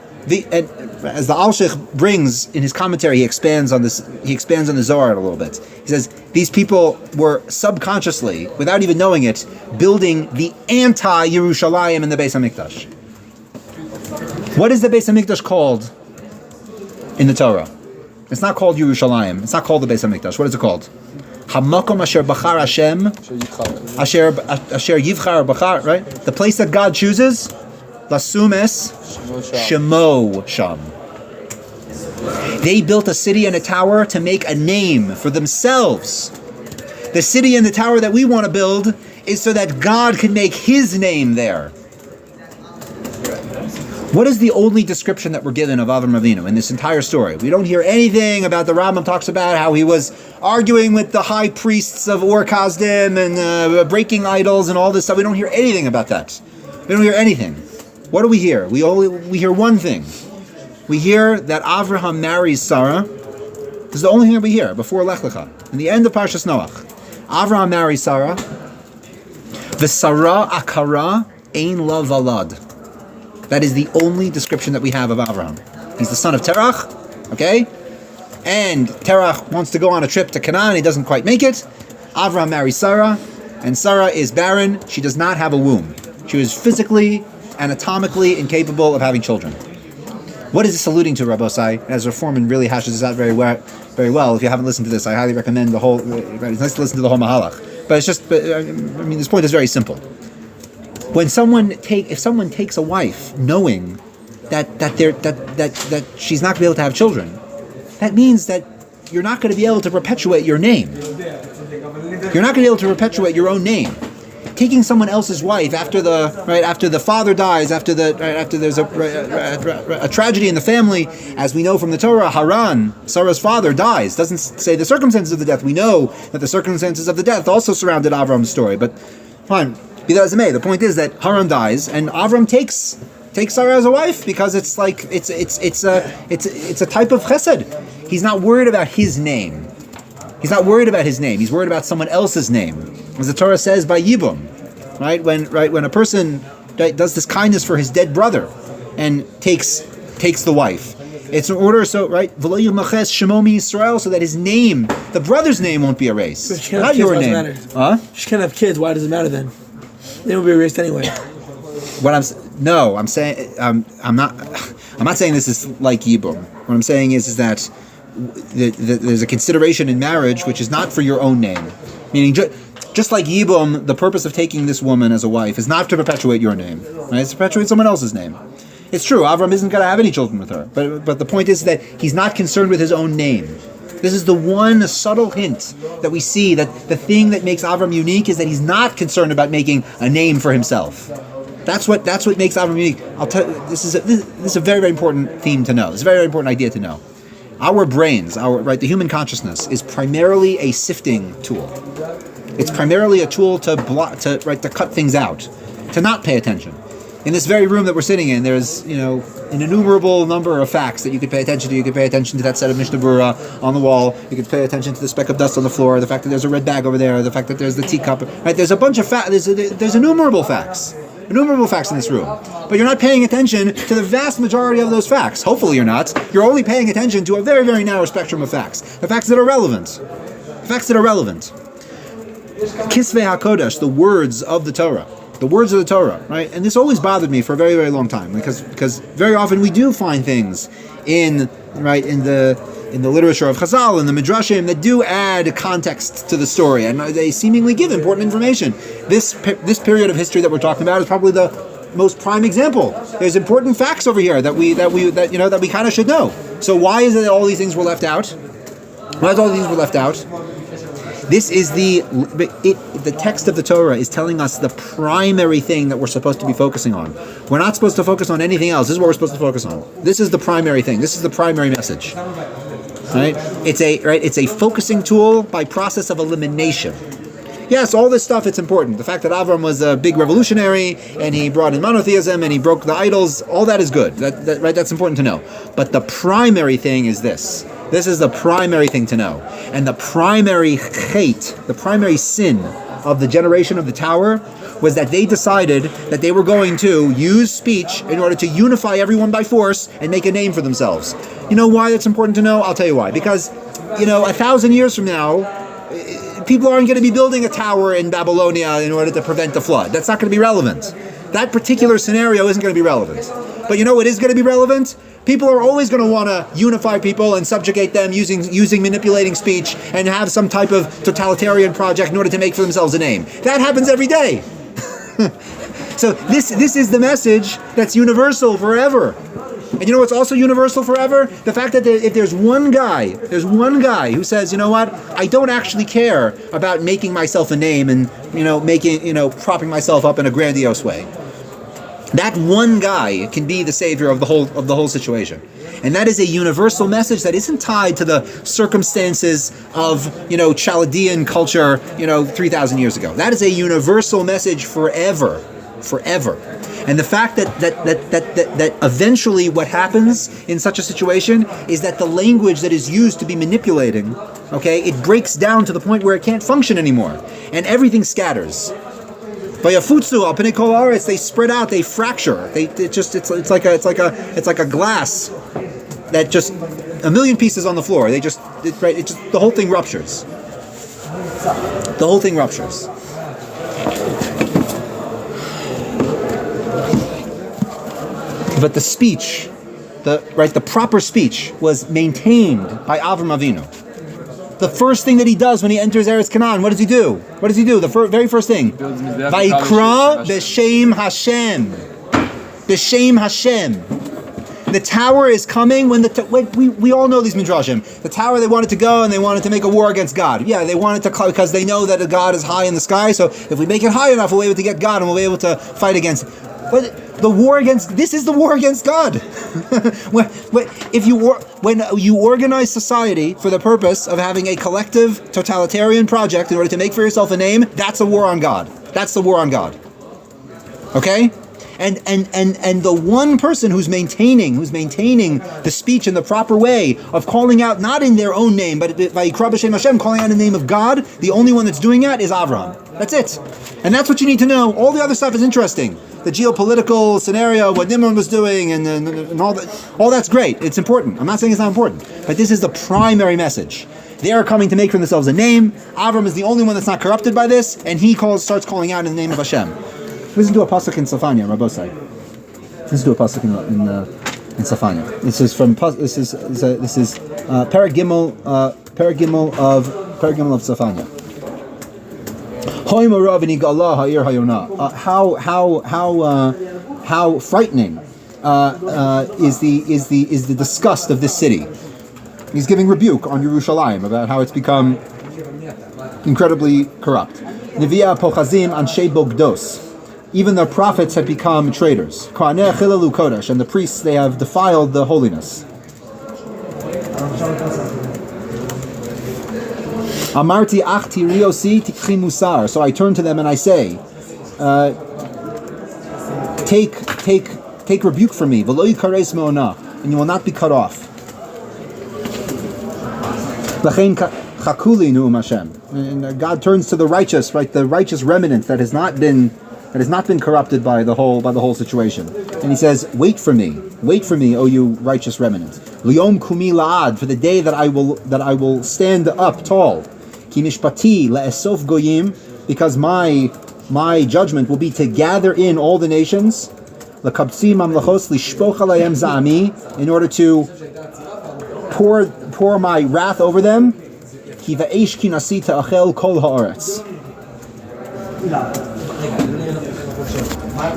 As the Al-Sheikh brings in his commentary, he expands on this. He expands on the Zohar a little bit. He says these people were subconsciously, without even knowing it, building the anti-Yerushalayim in the Beis Hamikdash. What is the Beis Hamikdash called in the Torah? It's not called Yerushalayim. It's not called the Beis Hamikdash. What is it called? Hamakom asher bachar Hashem, asher yivchar bachar. Right, the place that God chooses. Lasumes Shemo Sham. They built a city and a tower to make a name for themselves. The city and the tower that we want to build is so that God can make His name there. What is the only description that we're given of Avram Avinu in this entire story? We don't hear anything about the Rambam talks about how he was arguing with the high priests of Ur Kasdim and breaking idols and all this stuff. We don't hear anything about that. We don't hear anything. What do we hear? We hear one thing. We hear that Avraham marries Sarah. This is the only thing that we hear before Lech Lecha. In the end of Parshas Noach, Avraham marries Sarah. The Sarah Akara Ein La Valad. That is the only description that we have of Avraham. He's the son of Terach, okay? And Terach wants to go on a trip to Canaan. He doesn't quite make it. Avraham marries Sarah, and Sarah is barren. She does not have a womb. She was physically, anatomically incapable of having children. What is this alluding to, Rabbosai? As Reforman really hashes this out very well. If you haven't listened to this, I highly recommend the whole. It's nice to listen to the whole Mahalach. But it's just, this point is very simple. When if someone takes a wife, knowing that she's not going to be able to have children, that means that you're not going to be able to perpetuate your name. You're not going to be able to perpetuate your own name. taking someone else's wife after the father dies, after there's a tragedy in the family, as we know from the Torah, Haran, Sarah's father, dies. Doesn't say the circumstances of the death. We know that the circumstances of the death also surrounded Avram's story. But fine, be that as it may, the point is that Haran dies, and Avram takes Sarah as a wife because it's a type of chesed. He's not worried about his name. He's not worried about his name. He's worried about someone else's name, as the Torah says by Yibum, right? When a person does this kindness for his dead brother and takes the wife, it's in order V'lo yimaches shemo miYisrael, so that his name, the brother's name, won't be erased. Not your name. She can't have kids. Why does it matter then? They will be erased anyway. I'm saying I'm not saying this is like Yibum. What I'm saying is that there's a consideration in marriage which is not for your own name. Meaning, just like Yibum, the purpose of taking this woman as a wife is not to perpetuate your name, right? It's to perpetuate someone else's name. It's true, Avram isn't going to have any children with her, but the point is that he's not concerned with his own name. This is the one subtle hint that we see, that the thing that makes Avram unique is that he's not concerned about making a name for himself. That's what makes Avram unique. I'll tell you, this is a very, very important theme to know. It's a very, very important idea to know. Our brains, the human consciousness, is primarily a sifting tool. It's primarily a tool to cut things out, to not pay attention. In this very room that we're sitting in, there's an innumerable number of facts that you could pay attention to. You could pay attention to that set of Mishnah Berurah on the wall. You could pay attention to the speck of dust on the floor, the fact that there's a red bag over there, the fact that there's the teacup. Right? There's a bunch of facts. There's innumerable facts. Innumerable facts in this room. But you're not paying attention to the vast majority of those facts. Hopefully you're not. You're only paying attention to a very, very narrow spectrum of facts. The facts that are relevant. Kisvei HaKodesh, the words of the Torah. The words of the Torah, right? And this always bothered me for a very, very long time, because very often we do find things in the literature of Chazal and the Midrashim that do add context to the story, and they seemingly give important information. This period of history that we're talking about is probably the most prime example. There's important facts over here that we kind of should know. So why is it that all these things were left out? Why is all these things were left out? This is the text of the Torah is telling us the primary thing that we're supposed to be focusing on. We're not supposed to focus on anything else. This is what we're supposed to focus on. This is the primary thing. This is the primary message. Right? It's a focusing tool by process of elimination. Yes, all this stuff, it's important. The fact that Avram was a big revolutionary and he brought in monotheism and he broke the idols, all that is good. That's important to know. But the primary thing is this. This is the primary thing to know. And the primary chait, the primary sin of the generation of the tower was that they decided that they were going to use speech in order to unify everyone by force and make a name for themselves. You know why that's important to know? I'll tell you why. Because, 1,000 years from now, people aren't going to be building a tower in Babylonia in order to prevent the flood. That's not going to be relevant. That particular scenario isn't going to be relevant. But you know what is going to be relevant? People are always going to want to unify people and subjugate them using manipulating speech and have some type of totalitarian project in order to make for themselves a name. That happens every day. So this is the message that's universal forever. And you know what's also universal forever? The fact that if there's one guy who says, you know what, I don't actually care about making myself a name and propping myself up in a grandiose way. That one guy can be the savior of the whole situation. And that is a universal message that isn't tied to the circumstances of, Chaldean culture, 3,000 years ago. That is a universal message forever. And the fact that eventually what happens in such a situation is that the language that is used to be manipulating, it breaks down to the point where it can't function anymore. And everything scatters. Vayafutsu al pnei kol haaretz, they spread out, they fracture. It's like a glass that just a million pieces on the floor. The whole thing ruptures. The whole thing ruptures. But the speech, the proper speech was maintained by Avram Avinu. The first thing that he does when he enters Eretz Canaan, what does he do? The very first thing. Vayikra b'shem Hashem. B'shem Hashem. The tower is coming when we all know these midrashim. The tower, they wanted to go and they wanted to make a war against God. Yeah, they wanted to, because they know that a God is high in the sky. So if we make it high enough, we'll be able to get God and we'll be able to fight against it. But this is the war against God. When you organize society for the purpose of having a collective totalitarian project in order to make for yourself a name, that's a war on God. That's the war on God. Okay? And the one person who's maintaining the speech in the proper way of calling out not in their own name, but Vayikra b'Shem Hashem, calling out in the name of God, the only one that's doing that is Avraham. That's it. And that's what you need to know. All the other stuff is interesting. The geopolitical scenario, what Nimrod was doing, and all that's great. It's important. I'm not saying it's not important. But this is the primary message. They are coming to make for themselves a name. Avram is the only one that's not corrupted by this, and he starts calling out in the name of Hashem. Listen to a pasuk in Safanya, Rabbosai. Listen to a pasuk in Safanya. This is Perek Gimel of Safanya. How frightening is the disgust of this city. He's giving rebuke on Yerushalayim about how it's become incredibly corrupt. Neviah pochazim anshe bogdos. Even the prophets have become traitors. Kohanei chilalu kodesh, and the priests, they have defiled the holiness. Amarti achti riosi tikchi musar. So I turn to them and I say, take rebuke from me, v'lo yikares me'ona, and you will not be cut off. L'chein chakuli nu'um Hashem. And God turns to the righteous, right? The righteous remnant that has not been corrupted by the whole situation. And he says, wait for me, O you righteous remnant. Liyom kumi la'ad, for the day that I will stand up tall. Ki mishpati la'esof goyim, because my judgment will be to gather in all the nations. L'kabtzi mamlachos lishpoch alayim za'ami, in order to pour my wrath over them. Ki va'esh ki nasi ta'achel kol ha'aretz.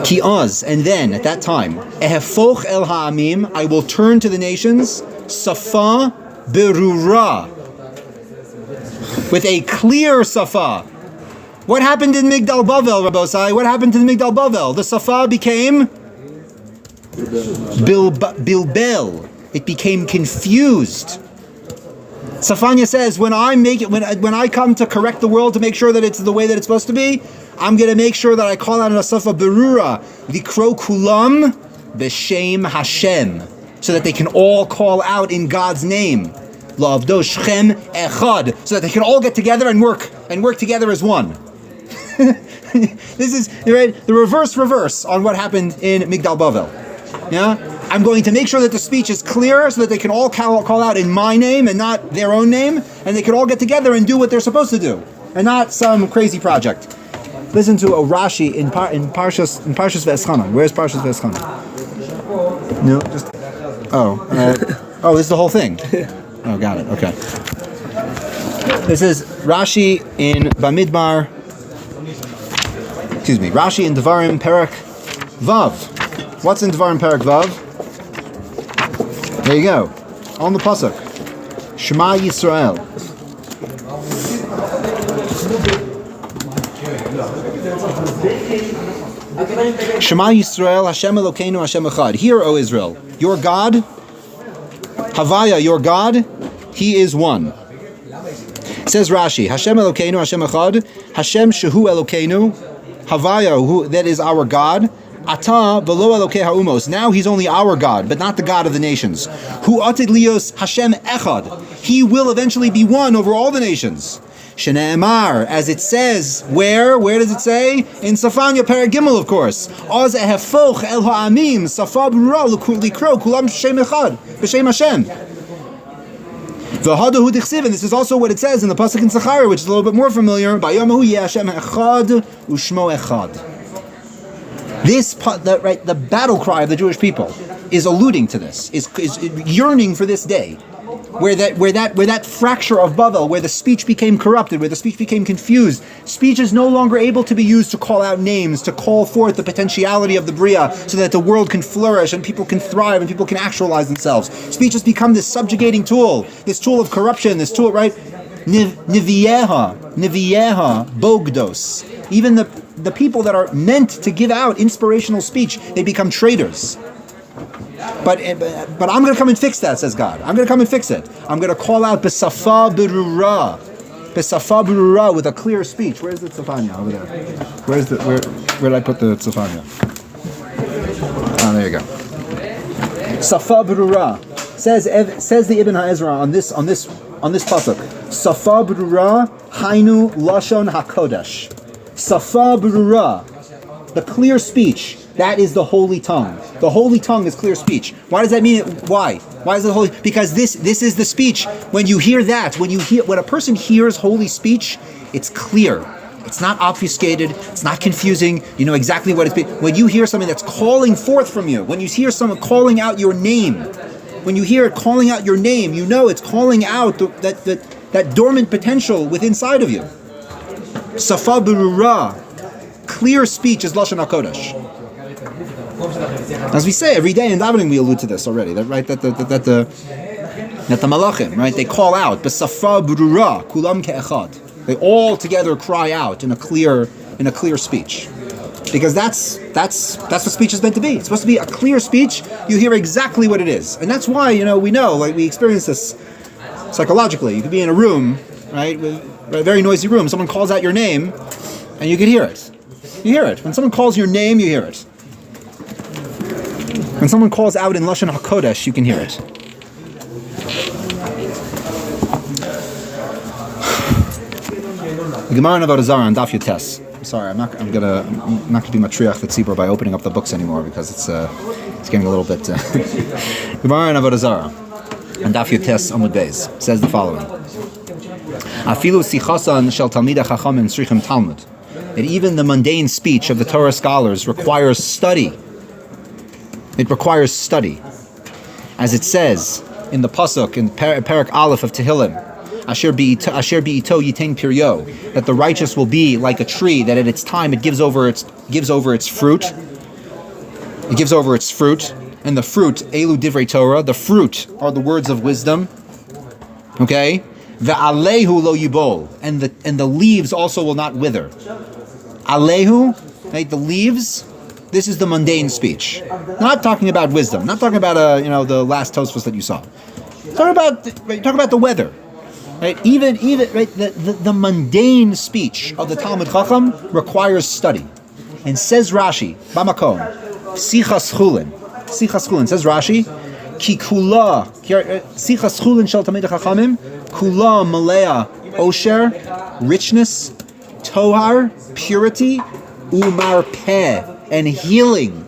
Ki oz, and then at that time, ehefoch el ha'amim, I will turn to the nations, safa berura, with a clear safa. What happened in Migdal Bavel, Rabbosai? What happened to the Migdal Bavel? The safa became bilbel. It became confused. Safanya says, when I come to correct the world to make sure that it's the way that it's supposed to be, I'm going to make sure that I call out in a safa berura, likro kulam b'shem Hashem, so that they can all call out in God's name. La'avdo shchem echad, so that they can all get together and work together as one. This is right, the reverse on what happened in Migdal Bavel. Yeah, I'm going to make sure that the speech is clear so that they can all call out in my name and not their own name, and they can all get together and do what they're supposed to do, and not some crazy project. Listen to a Rashi in Parshas V'Eschanan. Where's Parshas V'Eschanan? No, just this is the whole thing. Oh, got it. Okay. This is Rashi in Bamidbar. Excuse me. Rashi in Devarim Perek Vav. What's in Devarim Perek Vav? There you go. On the pasuk. Shema Yisrael. Shema Yisrael, Hashem Elokeinu, Hashem Echad. Hear, O Israel, your God, Havaya, your God, He is one. Says Rashi, Hashem Elokeinu, Hashem Echad, Hashem Shehu Elokeinu, Havaya, who that is our God, Ata v'lo Elokei ha'umos. Now He's only our God, but not the God of the nations. Hu atid lios Hashem Echad. He will eventually be one over all the nations. Shene'emar, as it says, where does it say? In Safanya Perek Gimel, of course. Oz ehefoch el ha'amim, safa brura likro, kulam b'shem echad, b'shem Hashem. V'hadahu dichsiv, and this is also what it says in the pasuk in Zechariah, which is a little bit more familiar. B'yomahu yeh Hashem echad, u'shmo echad. The battle cry of the Jewish people is alluding to this, is yearning for this day. where that fracture of Babel, where the speech became corrupted, where the speech became confused. Speech is no longer able to be used to call out names, to call forth the potentiality of the Bria, so that the world can flourish and people can thrive and people can actualize themselves. Speech has become this subjugating tool, this tool of corruption, this tool, right? Nivieha, bogdos. Even the people that are meant to give out inspirational speech, they become traitors. But I'm going to come and fix that, says God. I'm going to come and fix it. I'm going to call out besafa berura with a clear speech. Where's the tzafanya over there? Where did I put the tzafanya? Oh, there you go. Safa berura says the Ibn HaEzra on this pasuk. Safa berura hainu lashon hakodesh. Safa berura, the clear speech. That is the holy tongue. The holy tongue is clear speech. Why does that mean? Why? Why is it holy? Because this is the speech. When you hear that, when a person hears holy speech, it's clear. It's not obfuscated. It's not confusing. You know exactly what it's. When you hear something that's calling forth from you, when you hear someone calling out your name, when you hear it calling out your name, you know it's calling out that dormant potential within inside of you. Safa berura, clear speech is lashon hakodesh. As we say every day in davening, we allude to this already. That right? That the malachim, right? They call out b'safa berura kulam ke'echad. They all together cry out in a clear speech, because that's what speech is meant to be. It's supposed to be a clear speech. You hear exactly what it is, and that's why we know, like we experience this psychologically. You could be in a room, right, with a very noisy room. Someone calls out your name, and you can hear it. You hear it when someone calls your name. You hear it. When someone calls out in Lashon HaKodesh, you can hear it. The Gemara in Avodah Zarah on Daf Yotes. I'm sorry, I'm not gonna be matriach the tzibur by opening up the books anymore, because it's getting a little bit. Gemara in Avodah Zarah on Daf Yotes Amud Beis says the following: Afilu sichasan shel talmidei chachamim tzrichim talmud. That even the mundane speech of the Torah scholars requires study. It requires study. As it says in the Pasuk, in Parak Aleph of Tehillim, Asher bi'ito yitain piryo, that the righteous will be like a tree that at its time it gives over its fruit. It gives over its fruit, and the fruit, Elu divrei Torah, the fruit are the words of wisdom. Okay? Ve'alehu lo yibol, and the leaves also will not wither. Alehu, right, the leaves. This is the mundane speech. Not talking about wisdom. Not talking about the last Tosfos that you saw. Talk about the weather. Right? Even right, the mundane speech of the Talmud Chacham requires study. And says Rashi, Bamakom, Sichas Chulin. Sichas Chulin, says Rashi, Ki kula, Sichas Chulin shel Talmidei Chachamim, kula malea osher, richness, tohar, purity, umar peh, and healing.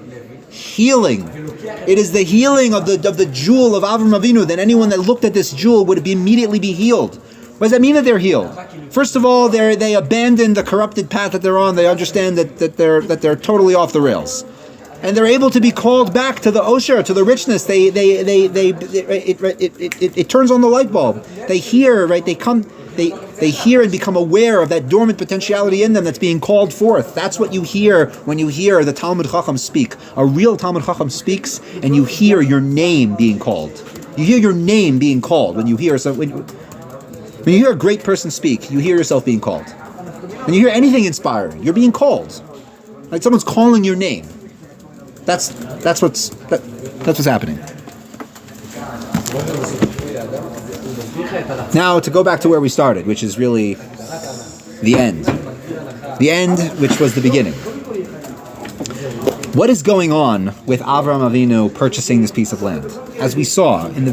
It is the healing of the jewel of Avram Avinu, that anyone that looked at this jewel would immediately be healed. What does that mean that they're healed? First of all, they abandon the corrupted path that they're on. They understand that they're totally off the rails, and they're able to be called back to the osher, to the richness. It turns on the light bulb. They hear, right? They hear and become aware of that dormant potentiality in them that's being called forth. That's what you hear when you hear the Talmud Chacham speak. A real Talmud Chacham speaks, and you hear your name being called. You hear your name being called when you hear when you hear a great person speak. You hear yourself being called. When you hear anything inspiring, you're being called. Like someone's calling your name. That's what's happening. Now, to go back to where we started, which is really the end. The end, which was the beginning. What is going on with Avram Avinu purchasing this piece of land? As we saw in the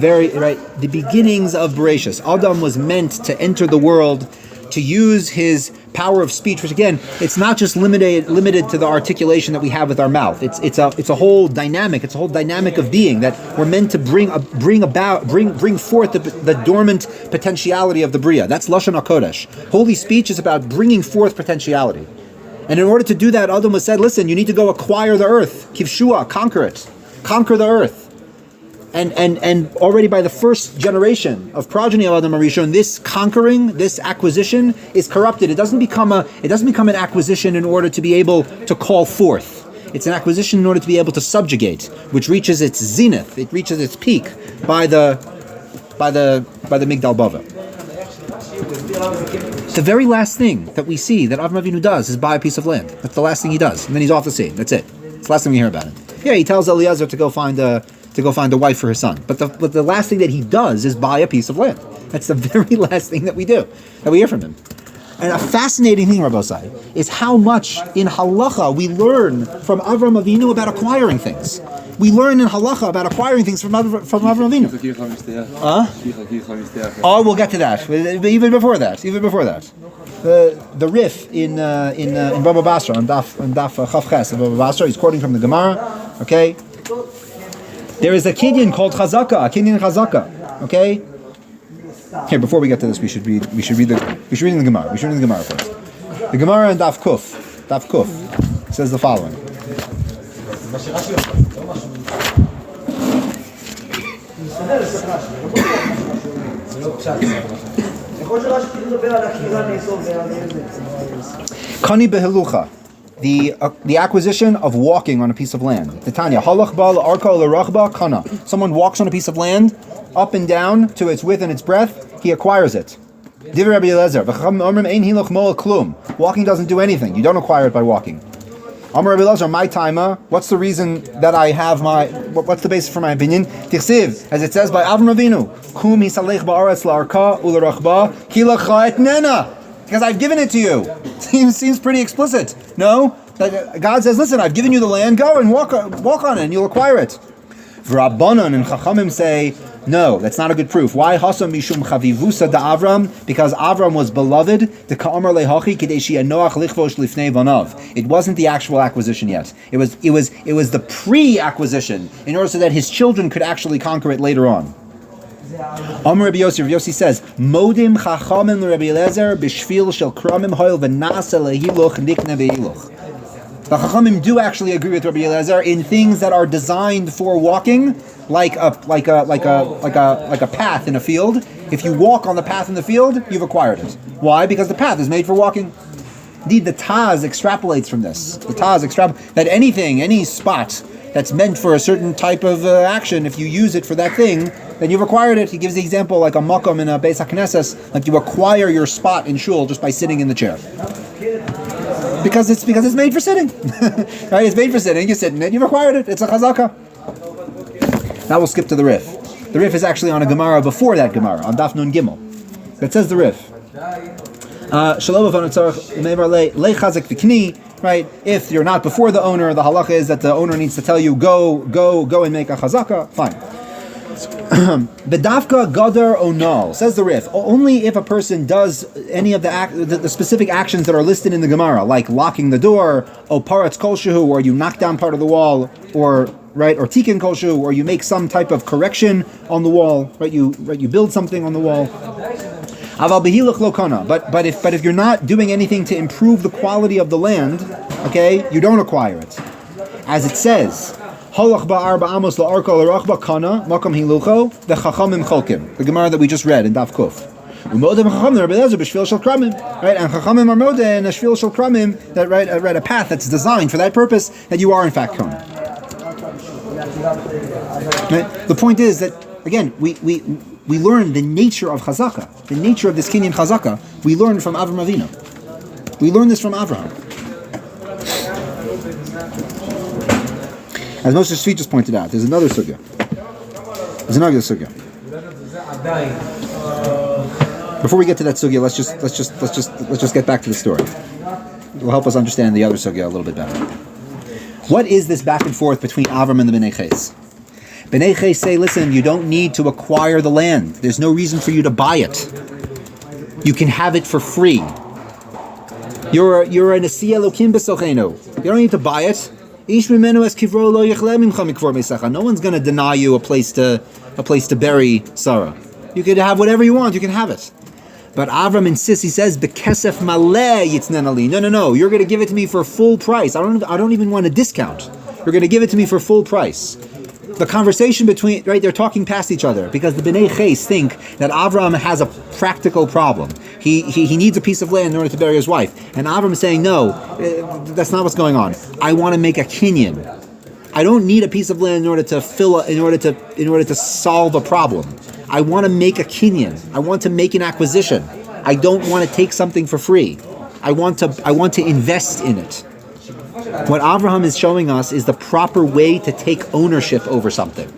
beginnings of Bereshis, Adam was meant to enter the world, to use his power of speech, which again, it's not just limited to the articulation that we have with our mouth. It's a whole dynamic. It's a whole dynamic of being that we're meant to bring forth the dormant potentiality of the Bria. That's Lashon HaKodesh. Holy speech is about bringing forth potentiality. And in order to do that, Adam was said, listen, you need to go acquire the earth. Kivshua, conquer it. Conquer the earth. And already by the first generation of progeny of Adam Arishon, this conquering, this acquisition is corrupted. It doesn't become an acquisition in order to be able to call forth. It's an acquisition in order to be able to subjugate, which reaches its zenith. It reaches its peak by the Migdal Bava. The very last thing that we see that Avram Avinu does is buy a piece of land. That's the last thing he does, and then he's off the scene. That's it. It's the last thing we hear about him. Yeah, he tells Eliezer to go find a wife for his son. But the last thing that he does is buy a piece of land. That's the very last thing that we do, that we hear from him. And a fascinating thing, Rabbi Sai, is how much in halacha we learn from Avram Avinu about acquiring things. We learn in halacha about acquiring things from Avram Avinu. Oh, we'll get to that. Even before that. The Rif in Baba Basra on Daf Chav Ches of Baba Basra, he's quoting from the Gemara. Okay, there is a kinyan called Chazaka, okay. Here, before we get to this, we should read the Gemara. We should read the Gemara first. The Gemara in Daf Kuf says the following. Kani behelucha, the acquisition of walking on a piece of land. Titania halach ba la'arka la'rachba kana. Someone walks on a piece of land, up and down to its width and its breadth. He acquires it. Divrei Rabbi Eliezer, v'chacham omrim ein hilach mo'al klum. Walking doesn't do anything. You don't acquire it by walking. Amar Rabbi Eliezer, my timer. What's the reason that I have what's the basis for my opinion? Tichsiv, as it says by Avram Avinu, kum hisalech ba'aretz la'arka u'la'rachba ki lacha etnena. Because I've given it to you. Seems pretty explicit. No? God says, listen, I've given you the land, go and walk on it and you'll acquire it. V'rabbanon and Chachamim say, no, that's not a good proof. Why? Hasam mishum chavivusa da Avram, because Avram was beloved. The ka'amar lehachi kidei she'anoach lichvosh lifnei vanav. It wasn't the actual acquisition yet. It was the pre-acquisition in order so that his children could actually conquer it later on. Amar Rabbi Yossi says, Modim chachamim Rabbi Eliezer b'shvil shel kramim hoil v'nasa lehiluch nikne vehiluch. The Chachamim do actually agree with Rabbi Eliezer in things that are designed for walking, like a path in a field. If you walk on the path in the field, you've acquired it. Why? Because the path is made for walking. Indeed, the Taz extrapolates from this. That any spot that's meant for a certain type of action, if you use it for that thing, then you've acquired it. He gives the example like a makom in a Beis HaKnesses, like you acquire your spot in shul just by sitting in the chair. Because it's made for sitting. Right? It's made for sitting, you sit in it, you've acquired it. It's a chazaka. Now we'll skip to the Rif. The Rif is actually on a Gemara before that Gemara, on Daf Nun Gimel. That says the Rif. Right? If you're not before the owner, the halacha is that the owner needs to tell you, go and make a chazaka. Fine. Bedavka gadar onal, says the Rif, only if a person does any of the specific actions that are listed in the Gemara, like locking the door, or paratz kolshehu, or you knock down part of the wall, or tikkun kolshehu, or you make some type of correction on the wall, you build something on the wall. Aval behilach lokana, but if you're not doing anything to improve the quality of the land, okay, you don't acquire it. As it says, Halach ba'arba amos la'arka la'rachba kana makam hilucho v'chachamim cholkim. The Gemara that we just read in Daf Kuf. U'modem chachamim Rabbi Eliezer b'shvil shel kramim. Right, and chachamim are modeh and a shvil shel kramim, that a path that's designed for that purpose, that you are in fact kona. Right? The point is that again we learn the nature of chazaka, the nature of this kinyan chazaka. We learn from Avram Avinu. We learn this from Avraham. As Moshe Shvi just pointed out, there's another sugya. Before we get to that sugya, let's just get back to the story. It will help us understand the other sugya a little bit better. What is this back and forth between Avram and the Bnei Ches? Bnei Ches say, listen, you don't need to acquire the land. There's no reason for you to buy it. You can have it for free. You're a Nesiya Elokim b'sochenu. You don't need to buy it. No one's going to deny you a place to bury Sarah. You could have whatever you want. You can have it. But Avram insists. He says, "Bekesef maleh yitznen ali." No. You're going to give it to me for full price. I don't even want a discount. You're going to give it to me for full price. the conversation between, right, they're talking past each other because the Bnei Ches think that Avram has a practical problem. He needs a piece of land in order to bury his wife. And Avram is saying, no, that's not what's going on. I want to make a kinyan. I don't need a piece of land in order to solve a problem. I want to make a kinyan. I want to make an acquisition. I don't want to take something for free. I want to invest in it. What Avraham is showing us is the proper way to take ownership over something.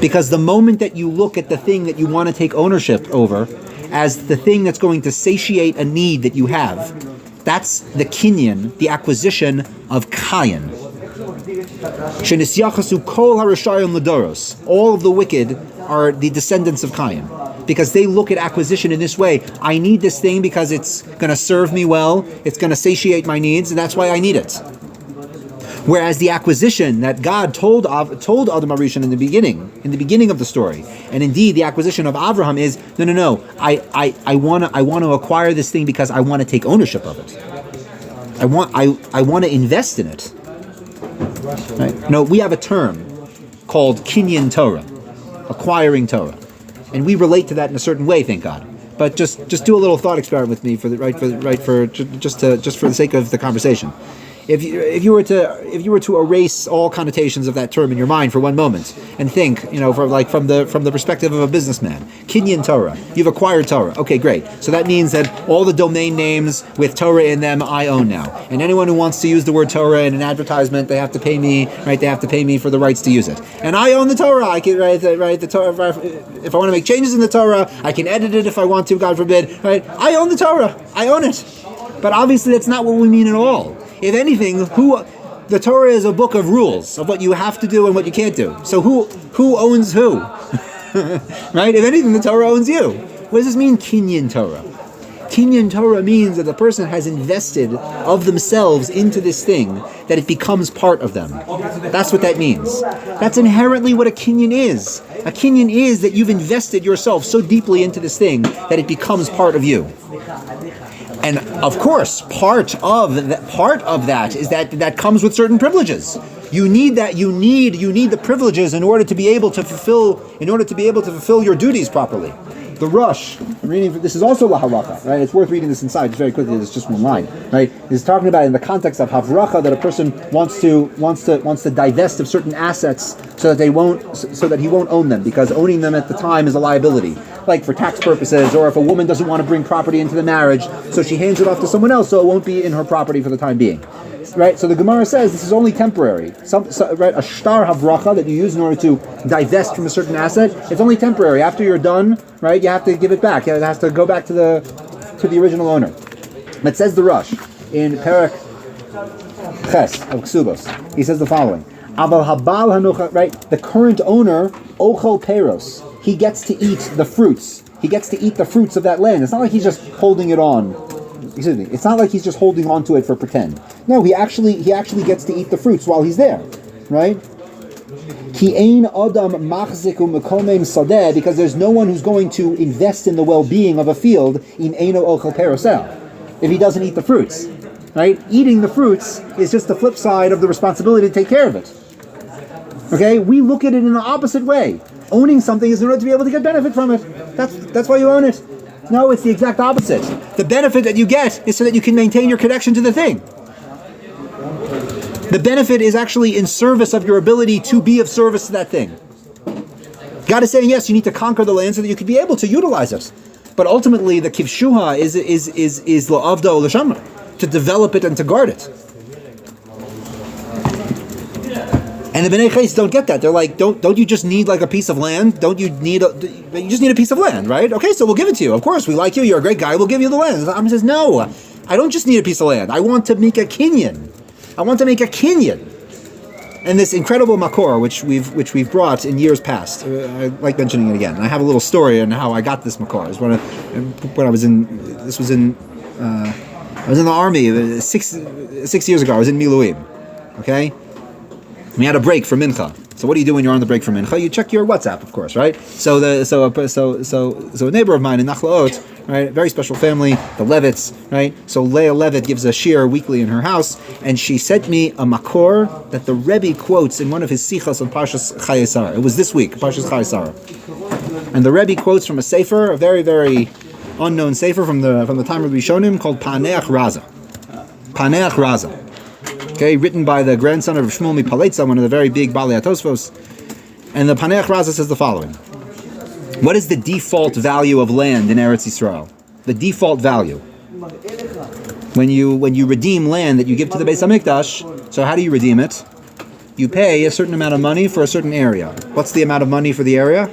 Because the moment that you look at the thing that you want to take ownership over as the thing that's going to satiate a need that you have, that's the kinyan, the acquisition of kayin. Shenisyachasu kol harashayim l'doros. All of the wicked are the descendants of Kayin, because they look at acquisition in this way. I need this thing because it's going to serve me well, it's going to satiate my needs, and that's why I need it. Whereas the acquisition that God told Adam HaRishon in the beginning of the story, and indeed the acquisition of Avraham is, no, I want to acquire this thing because I want to take ownership of it. I want to invest in it. Right? No, we have a term called kinyan Torah, acquiring Torah, and we relate to that in a certain way, thank God. But just do a little thought experiment with me just for the sake of the conversation. If you were to erase all connotations of that term in your mind for one moment and think, from the perspective of a businessman, kinyan Torah, you've acquired Torah. Okay, great. So that means that all the domain names with Torah in them I own now, and anyone who wants to use the word Torah in an advertisement, they have to pay me. Right? They have to pay me for the rights to use it. And I own the Torah. I can the Torah. If I want to make changes in the Torah, I can edit it if I want to. God forbid. Right? I own the Torah. I own it. But obviously, that's not what we mean at all. If anything, the Torah is a book of rules of what you have to do and what you can't do. So who owns who? Right? If anything, the Torah owns you. What does this mean, kinyan Torah? Kinyan Torah means that the person has invested of themselves into this thing, that it becomes part of them. That's what that means. That's inherently what a kinyan is. A kinyan is that you've invested yourself so deeply into this thing that it becomes part of you. And of course, part of that is that comes with certain privileges. You need that. You need the privileges in order to be able to fulfill your duties properly. The Rush, I'm reading. This is also lahalacha, right? It's worth reading this inside just very quickly. It's just one line, right? It's talking about in the context of havracha that a person wants to divest of certain assets so that he won't own them, because owning them at the time is a liability, like for tax purposes, or if a woman doesn't want to bring property into the marriage, so she hands it off to someone else, so it won't be in her property for the time being. Right, so the Gemara says this is only temporary. Right, a shtar havracha that you use in order to divest from a certain asset, it's only temporary. After you're done, right, you have to give it back. It has to go back to the original owner. But says the Rush in Perek Ches of Ksubos. He says the following: Aval habal hanocha, right, the current owner ochel peros. He gets to eat the fruits. He gets to eat the fruits of that land. It's not like he's just holding it on. Excuse me. It's not like he's just holding on to it for pretend. No, he actually gets to eat the fruits while he's there, right? Ki ein adam machziku mekomem sadeh, because there's no one who's going to invest in the well-being of a field in eino ochel perosel if he doesn't eat the fruits, right? Eating the fruits is just the flip side of the responsibility to take care of it. Okay, we look at it in the opposite way. Owning something is in order to be able to get benefit from it. That's why you own it. No, it's the exact opposite. The benefit that you get is so that you can maintain your connection to the thing. The benefit is actually in service of your ability to be of service to that thing. God is saying, yes, you need to conquer the land so that you can be able to utilize it. But ultimately, the kivshuha is la'avda o l'shamra, to develop it and to guard it. And the Bnei Ches don't get that. They're like, don't you just need like a piece of land? You just need a piece of land, right? Okay, so we'll give it to you. Of course, we like you. You're a great guy. We'll give you the land. The Am says, no, I don't just need a piece of land. I want to make a kinyan. And this incredible makor, which we've brought in years past. I like mentioning it again. I have a little story on how I got this makor. It was when I was in the army 6 years ago. I was in Miluim. Okay. We had a break for Mincha. So what do you do when you're on the break from Mincha? You check your WhatsApp, of course, right? So a neighbor of mine in Nachlaot, right, very special family, the Levitts, right? So Leah Levitt gives a shir weekly in her house, and she sent me a makor that the Rebbe quotes in one of his sichas on Parshas Chayei Sarah. It was this week, Parshas Chayei Sarah, and the Rebbe quotes from a sefer, a very, very unknown sefer from the time of Rishonim called Paneach Raza. Paneach Raza. Okay, written by the grandson of Shmuel Mipaletza, one of the very big Balei HaTosfos. And the Paneach Raza says the following. What is the default value of land in Eretz Yisrael? The default value. When you redeem land that you give to the Beis HaMikdash, so how do you redeem it? You pay a certain amount of money for a certain area. What's the amount of money for the area?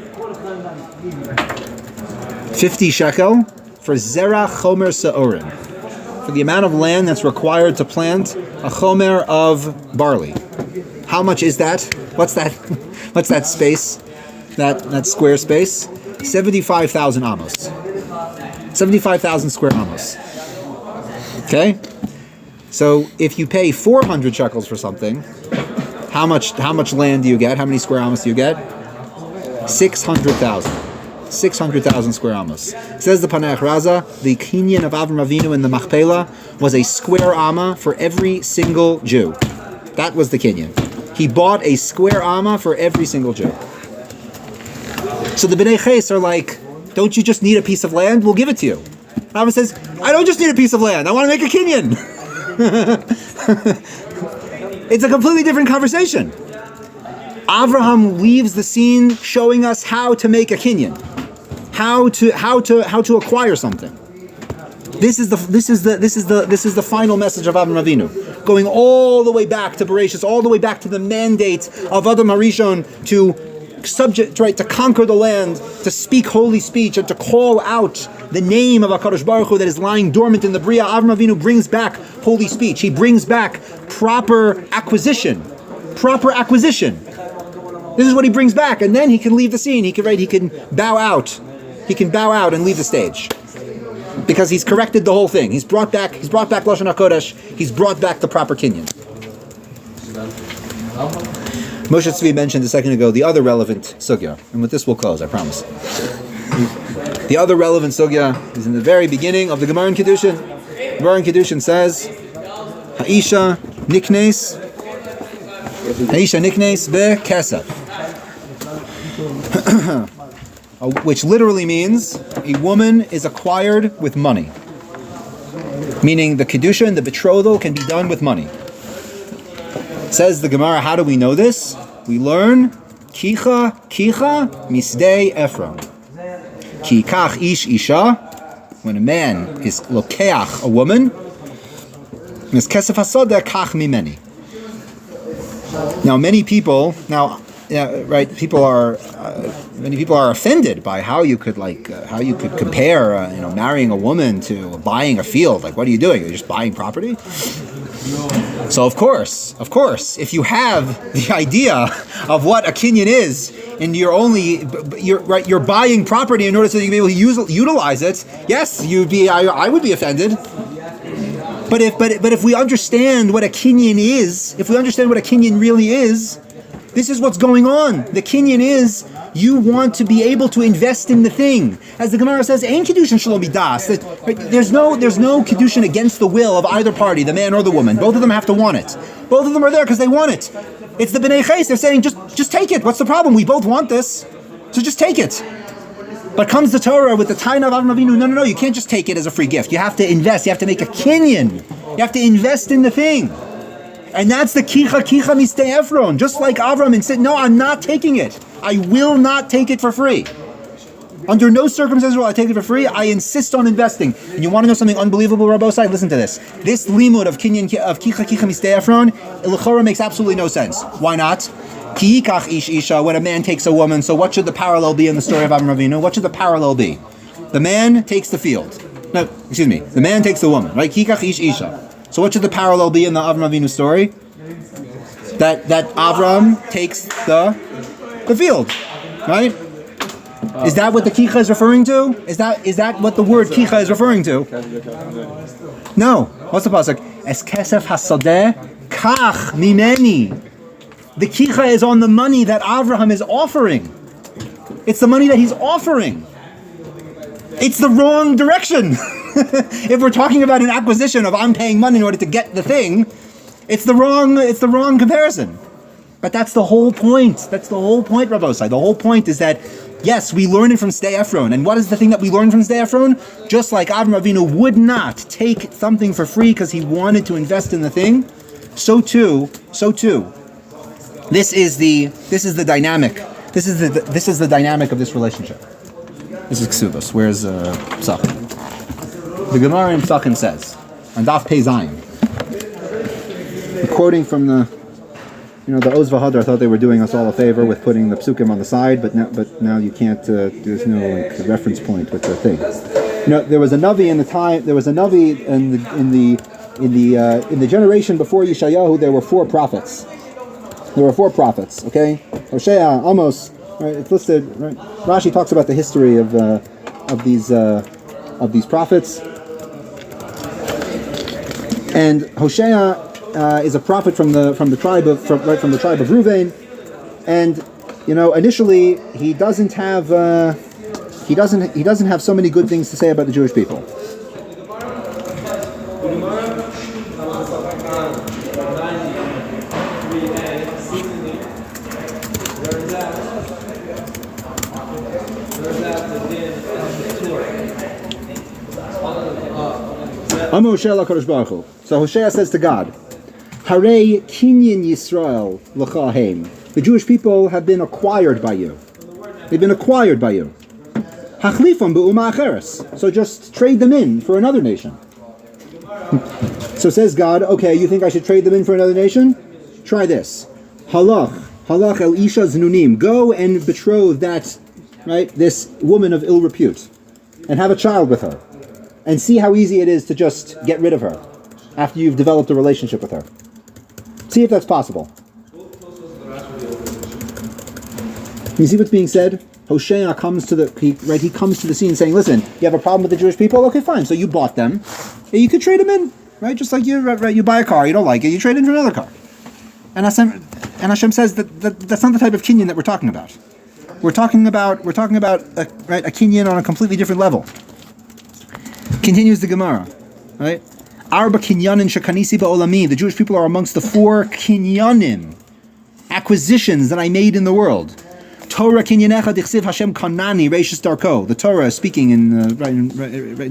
50 shekel for Zera Chomer Se'orim. For the amount of land that's required to plant a chomer of barley. How much is that? What's that? What's that space? That square space? 75,000 amos. 75,000 square amos. Okay? So if you pay 400 shekels for something, how much land do you get? How many square amos do you get? 600,000. 600,000 square amos. Says the Paneach Raza, the kinyan of Avram Avinu in the Machpelah was a square amma for every single Jew. That was the kinyan. He bought a square amma for every single Jew. So the Bnei Ches are like, don't you just need a piece of land? We'll give it to you. Avram says, I don't just need a piece of land. I want to make a kinyan. It's a completely different conversation. Avraham leaves the scene showing us how to make a kinyan, how to acquire something. This is the final message of Avraham Avinu, going all the way back to Bereshis, all the way back to the mandate of Adam Harishon to conquer the land, to speak holy speech, and to call out the name of HaKadosh Baruch Hu that is lying dormant in the Bria. Avraham Avinu brings back holy speech. He brings back proper acquisition. This is what he brings back, and then he can leave the scene. He can bow out. He can bow out and leave the stage, because he's corrected the whole thing. He's brought back Lashon HaKodesh. He's brought back the proper kinyan. Moshe Tzvi mentioned a second ago the other relevant sugya, and with this we'll close, I promise. The other relevant sugya is in the very beginning of the Gemara in Kedushin. Gemara in Kedushin says, Ha'isha niknes be-kesef. Which literally means a woman is acquired with money. Meaning the Kedushin, the betrothal, can be done with money. Says the Gemara, how do we know this? We learn, Kicha misdei Ephron. Ki kach ish isha, when a man is lokeach a woman, mis kesef hasoda kach mimeni. Now, many people are offended by how you could compare, marrying a woman to buying a field. Like, what are you doing? You're just buying property. So of course, if you have the idea of what a kinyan is, and you're buying property in order so you can be able to utilize it, yes, I would be offended. But if we understand what a kinyan is, if we understand what a kinyan really is, this is what's going on. The kinyan is, you want to be able to invest in the thing. As the Gemara says, Ein Kedushin Shalom Bidas. There's no Kedushin against the will of either party, the man or the woman. Both of them have to want it. Both of them are there because they want it. It's the Bnei Ches. They're saying, just take it. What's the problem? We both want this. So just take it. But comes the Torah with the Taina of Avram Avinu, no, you can't just take it as a free gift. You have to invest. You have to make a kinyan. You have to invest in the thing. And that's the kicha mistei Ephron. Just like Avram and said, no, I'm not taking it. I will not take it for free. Under no circumstances will I take it for free. I insist on investing. And you want to know something unbelievable, Rabbosai? Listen to this. This limud of kicha mistei Ephron, l'chora makes absolutely no sense. Why not? Ki yikach ish isha, when a man takes a woman. So what should the parallel be in the story of Avram Avinu? What should the parallel be? The man takes the field. No, excuse me. The man takes the woman, right? Ki yikach ish isha. So what should the parallel be in the Avram Avinu story? That Avram takes the field, right? Is that what the kicha is referring to? Is that what the word kicha is referring to? No. What's the pasuk? Es kesef hasadeh kach mimeni. The kicha is on the money that Avraham is offering. It's the money that he's offering. It's the wrong direction. If we're talking about an acquisition of I'm paying money in order to get the thing, it's the wrong comparison. But that's the whole point. That's the whole point, Rabbi Osai. The whole point is that, yes, we learn it from Sdei Ephron. And what is the thing that we learn from Sdei Ephron? Just like Avram Avinu would not take something for free because he wanted to invest in the thing, so too, this is the dynamic. This is the dynamic of this relationship. This is Ksubos. Where's Psachim? The Gemara in Psachim says, on Daf Pei Zayin, quoting from the Oz V'Hadar thought they were doing us all a favor with putting the psukim on the side, but now you can't. There's no reference point with the thing. There was a navi in the time. There was a navi in the generation before Yeshayahu. There were 4 prophets. Okay, Hosea, Amos. Right, it's listed. Right? Rashi talks about the history of these prophets, and Hosea is a prophet from the tribe of Reuven, and initially he doesn't have so many good things to say about the Jewish people. So Hosea says to God, Harei kinyan Yisrael l'chahem. The Jewish people have been acquired by you. They've been acquired by you. Hachlifam be'uma acheres. So just trade them in for another nation. So says God, okay, you think I should trade them in for another nation? Try this. Halach el isha znunim. Go and betroth this woman of ill repute, and have a child with her, and see how easy it is to just get rid of her after you've developed a relationship with her. See if that's possible. You see what's being said? Hosea comes to the scene saying, listen, you have a problem with the Jewish people? Okay, fine. So you bought them. You could trade them in, right? Just like you buy a car, you don't like it, you trade in for another car. And Hashem says that's not the type of kinyan that we're talking about. We're talking about a kinyan on a completely different level. Continues the Gemara, right? Arba kinyanin shekanisi ba'olami. The Jewish people are amongst the 4 kinyanim, acquisitions that I made in the world. Torah kinyanecha dichsiv Hashem kanani reishis darko. The Torah is speaking in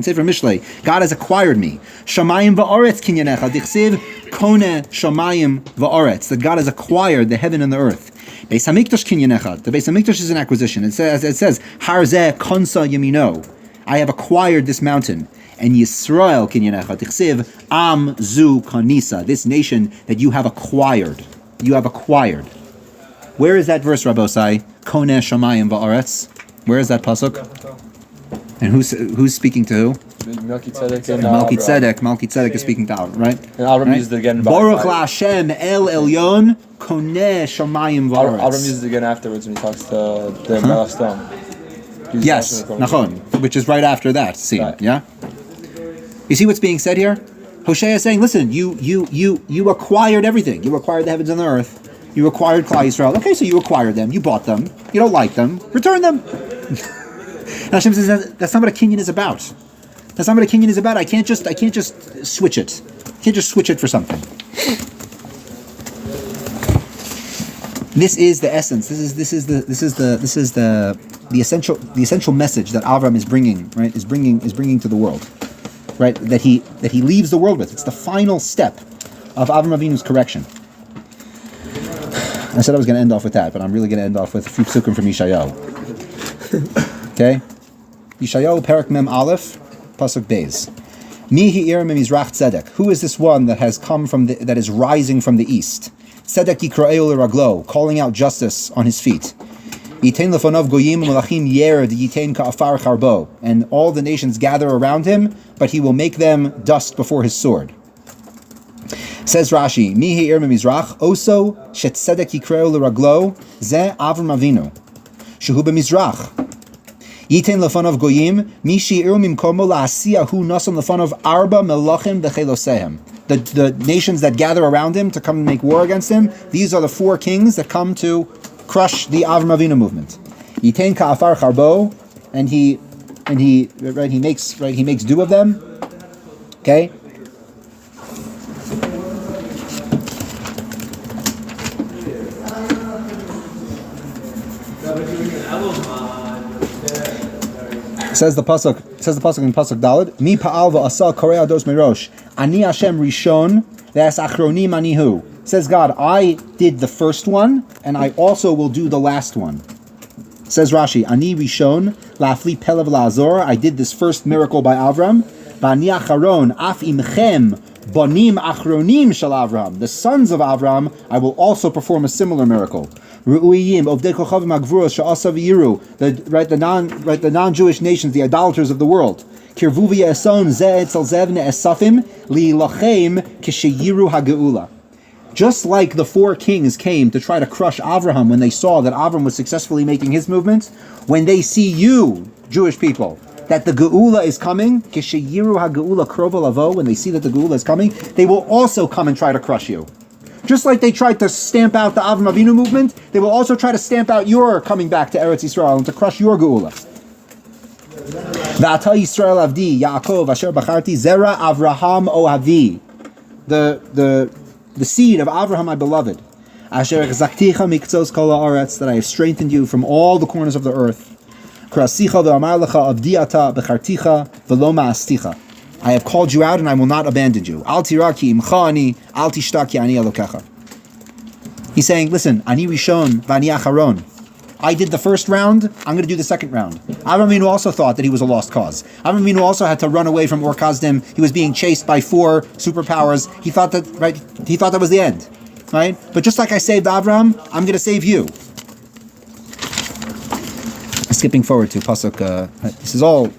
Sefer Mishlei. God has acquired me. Shamayim va'aretz kinyanecha dichsiv kone shamayim va'aretz. That God has acquired the heaven and the earth. Beis Hamikdash kinyanecha. The Beis Hamikdash is an acquisition. It says Harzeh konsa yamino. I have acquired this mountain. And Yisrael kinyanecha tichsiv am zu kanisa. This nation that you have acquired. You have acquired. Where is that verse, Rabbosai? Koneh shamayim va'aretz. Where is that pasuk? And who's speaking to who? Melchizedek and Melchizedek is speaking to Avram, right? And Avram used it again. Baruch LaHashem El Elyon Koneh shamayim va'aretz. Avram uses it again afterwards when he talks to the Melech Stone. Yes, Nachon, which is right after that scene. Right. Yeah. You see what's being said here? Hosea is saying, listen, you acquired everything. You acquired the heavens and the earth. You acquired Klal Yisrael. Okay, so you acquired them. You bought them. You don't like them. Return them. And Hashem says that's not what a kinyan is about. That's not what a kinyan is about. I can't just switch it. I can't just switch it for something. This is the essence. This is the essential message that Avram is bringing. Right? Is bringing to the world. Right? That he leaves the world with. It's the final step of Avram Avinu's correction. I said I was going to end off with that, but I'm really going to end off with a few psukim from Yeshayahu. Okay? Yeshayahu Perek Mem Aleph, Pasuk Beis. Mihi Ir Mimizrach Tzedek. Who is this one that has come that is rising from the east? Tzedek Yikraeu L'Raglo, calling out justice on his feet. Yitain Lefonov Goyim Melachim Yered Yitain Ka'afar Charbo. And all the nations gather around him, but he will make them dust before his sword. Says Rashi, Mihi Ir Mimizrach, Oso Shet Tzedek Yikraeu L'Raglo, Ze Avram Avinu. Shehu B'Mizrach. Yitain lefanav goyim, mishi irumim komo la'asiya hu nasam lefanav arba melachim v'chelosehem. The nations that gather around him to come and make war against him, these are the 4 kings that come to crush the Avram Avinu movement. Yitain ka'afar charbo, and he makes do of them. Okay. Says the pasuk in pasuk Daled, Mi pa'al va'asa korei ados merosh, ani Hashem rishon ve'as achronim anihu. Says God, I did the first one, and I also will do the last one. Says Rashi, ani rishon la'afli pelev la'azor. I did this first miracle by Avram. V'ani acharon af imchem bonim achronim shel Avram. The sons of Avram, I will also perform a similar miracle. Ru'uyim of dekochavim agvuros she'asa v'yiru. The non-Jewish nations, the idolaters of the world. Kirvu v'yeson zeh etzel zevne esafim li'lachem kisheyiru ha'geula. Just like the 4 kings came to try to crush Avraham when they saw that Avram was successfully making his movement, when they see you, Jewish people, that the geula is coming, kisheyiru ha'geula krova lavo, when they see that the geula is coming, they will also come and try to crush you. Just like they tried to stamp out the Avram Avinu movement, they will also try to stamp out your coming back to Eretz Yisrael and to crush your geula. V'ata Yisrael avdi Yaakov asher bacharti zera Avraham ohavi. The seed of Avraham, my beloved. Asher zakticha miktzos kol haaretz, that I have strengthened you from all the corners of the earth. Krasicha ve'amar lecha avdi ata becharticha v'lo ma'asticha. I have called you out and I will not abandon you. Al tiraki imcha ani, al tishtaki ani elokecha. He's saying, listen, ani rishon v'ani acharon. I did the first round, I'm going to do the second round. Avram Avinu also thought that he was a lost cause. Avram Avinu also had to run away from Ur Kasdim. He was being chased by 4 superpowers. He thought that was the end. Right? But just like I saved Avram, I'm going to save you. Skipping forward to pasuk, this is all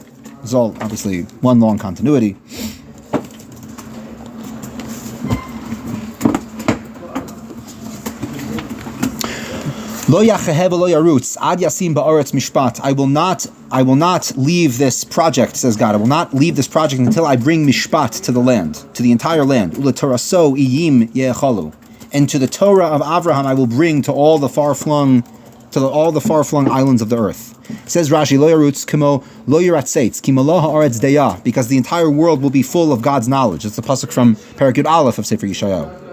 obviously one long continuity. Lo yachehev lo yarutz ad yasim ba'aretz mishpat. I will not leave this project, says God. I will not leave this project until I bring mishpat to the land, to the entire land. Ula toraso iyim yechalu. And to the Torah of Avraham I will bring to all the far-flung islands of the earth. Says Rashi, lo yarutz kimo lo yiratzeitz kimo lo haaretz deya, because the entire world will be full of God's knowledge. It's the pasuk from Perek Yud Aleph of Sefer Yeshayahu.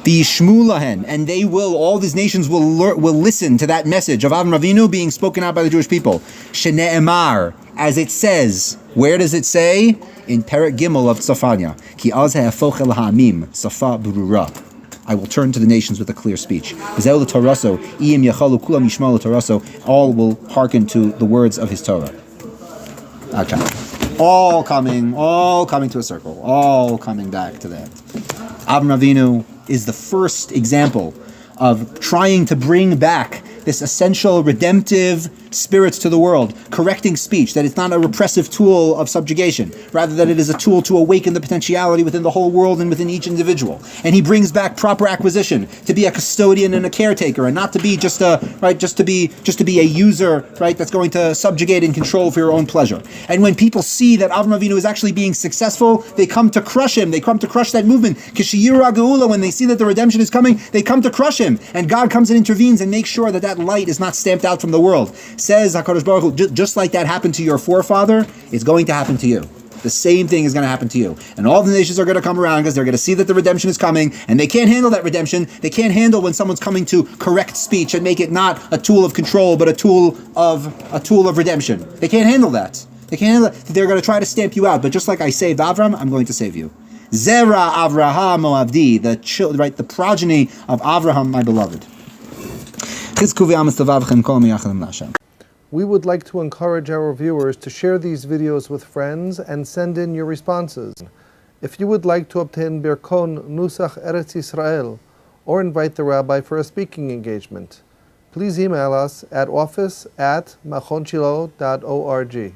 V'yishmu lahen, and they will, all these nations will listen to that message of Avram Avinu being spoken out by the Jewish people. Shene'emar, as it says. Where does it say? In Perek Gimel of Tzafanya. Ki az ha'afoch el ha'amim, safa burura. I will turn to the nations with a clear speech. All will hearken to the words of his Torah. Okay. All coming to a circle. All coming back to that. Avram Avinu is the first example of trying to bring back this essential redemptive spirit to the world, correcting speech, that it's not a repressive tool of subjugation, rather that it is a tool to awaken the potentiality within the whole world and within each individual. And he brings back proper acquisition, to be a custodian and a caretaker, and not to be just to be a user, right, that's going to subjugate and control for your own pleasure. And when people see that Avram Avinu is actually being successful, they come to crush him, they come to crush that movement. Kishiyiru Geula, when they see that the redemption is coming, they come to crush him. And God comes and intervenes and makes sure that light is not stamped out from the world. Says HaKadosh Baruch Hu, just like that happened to your forefather, it's going to happen to you. The same thing is going to happen to you. And all the nations are going to come around because they're going to see that the redemption is coming, and they can't handle that redemption. They can't handle when someone's coming to correct speech and make it not a tool of control, but a tool of redemption. They can't handle that. They can't handle it. They're going to try to stamp you out. But just like I saved Avram, I'm going to save you. Zera Avraham Moavdi, the progeny of Avraham, my beloved. We would like to encourage our viewers to share these videos with friends and send in your responses. If you would like to obtain Birkon Nusach Eretz Yisrael or invite the rabbi for a speaking engagement, please email us at office@machonshilo.org.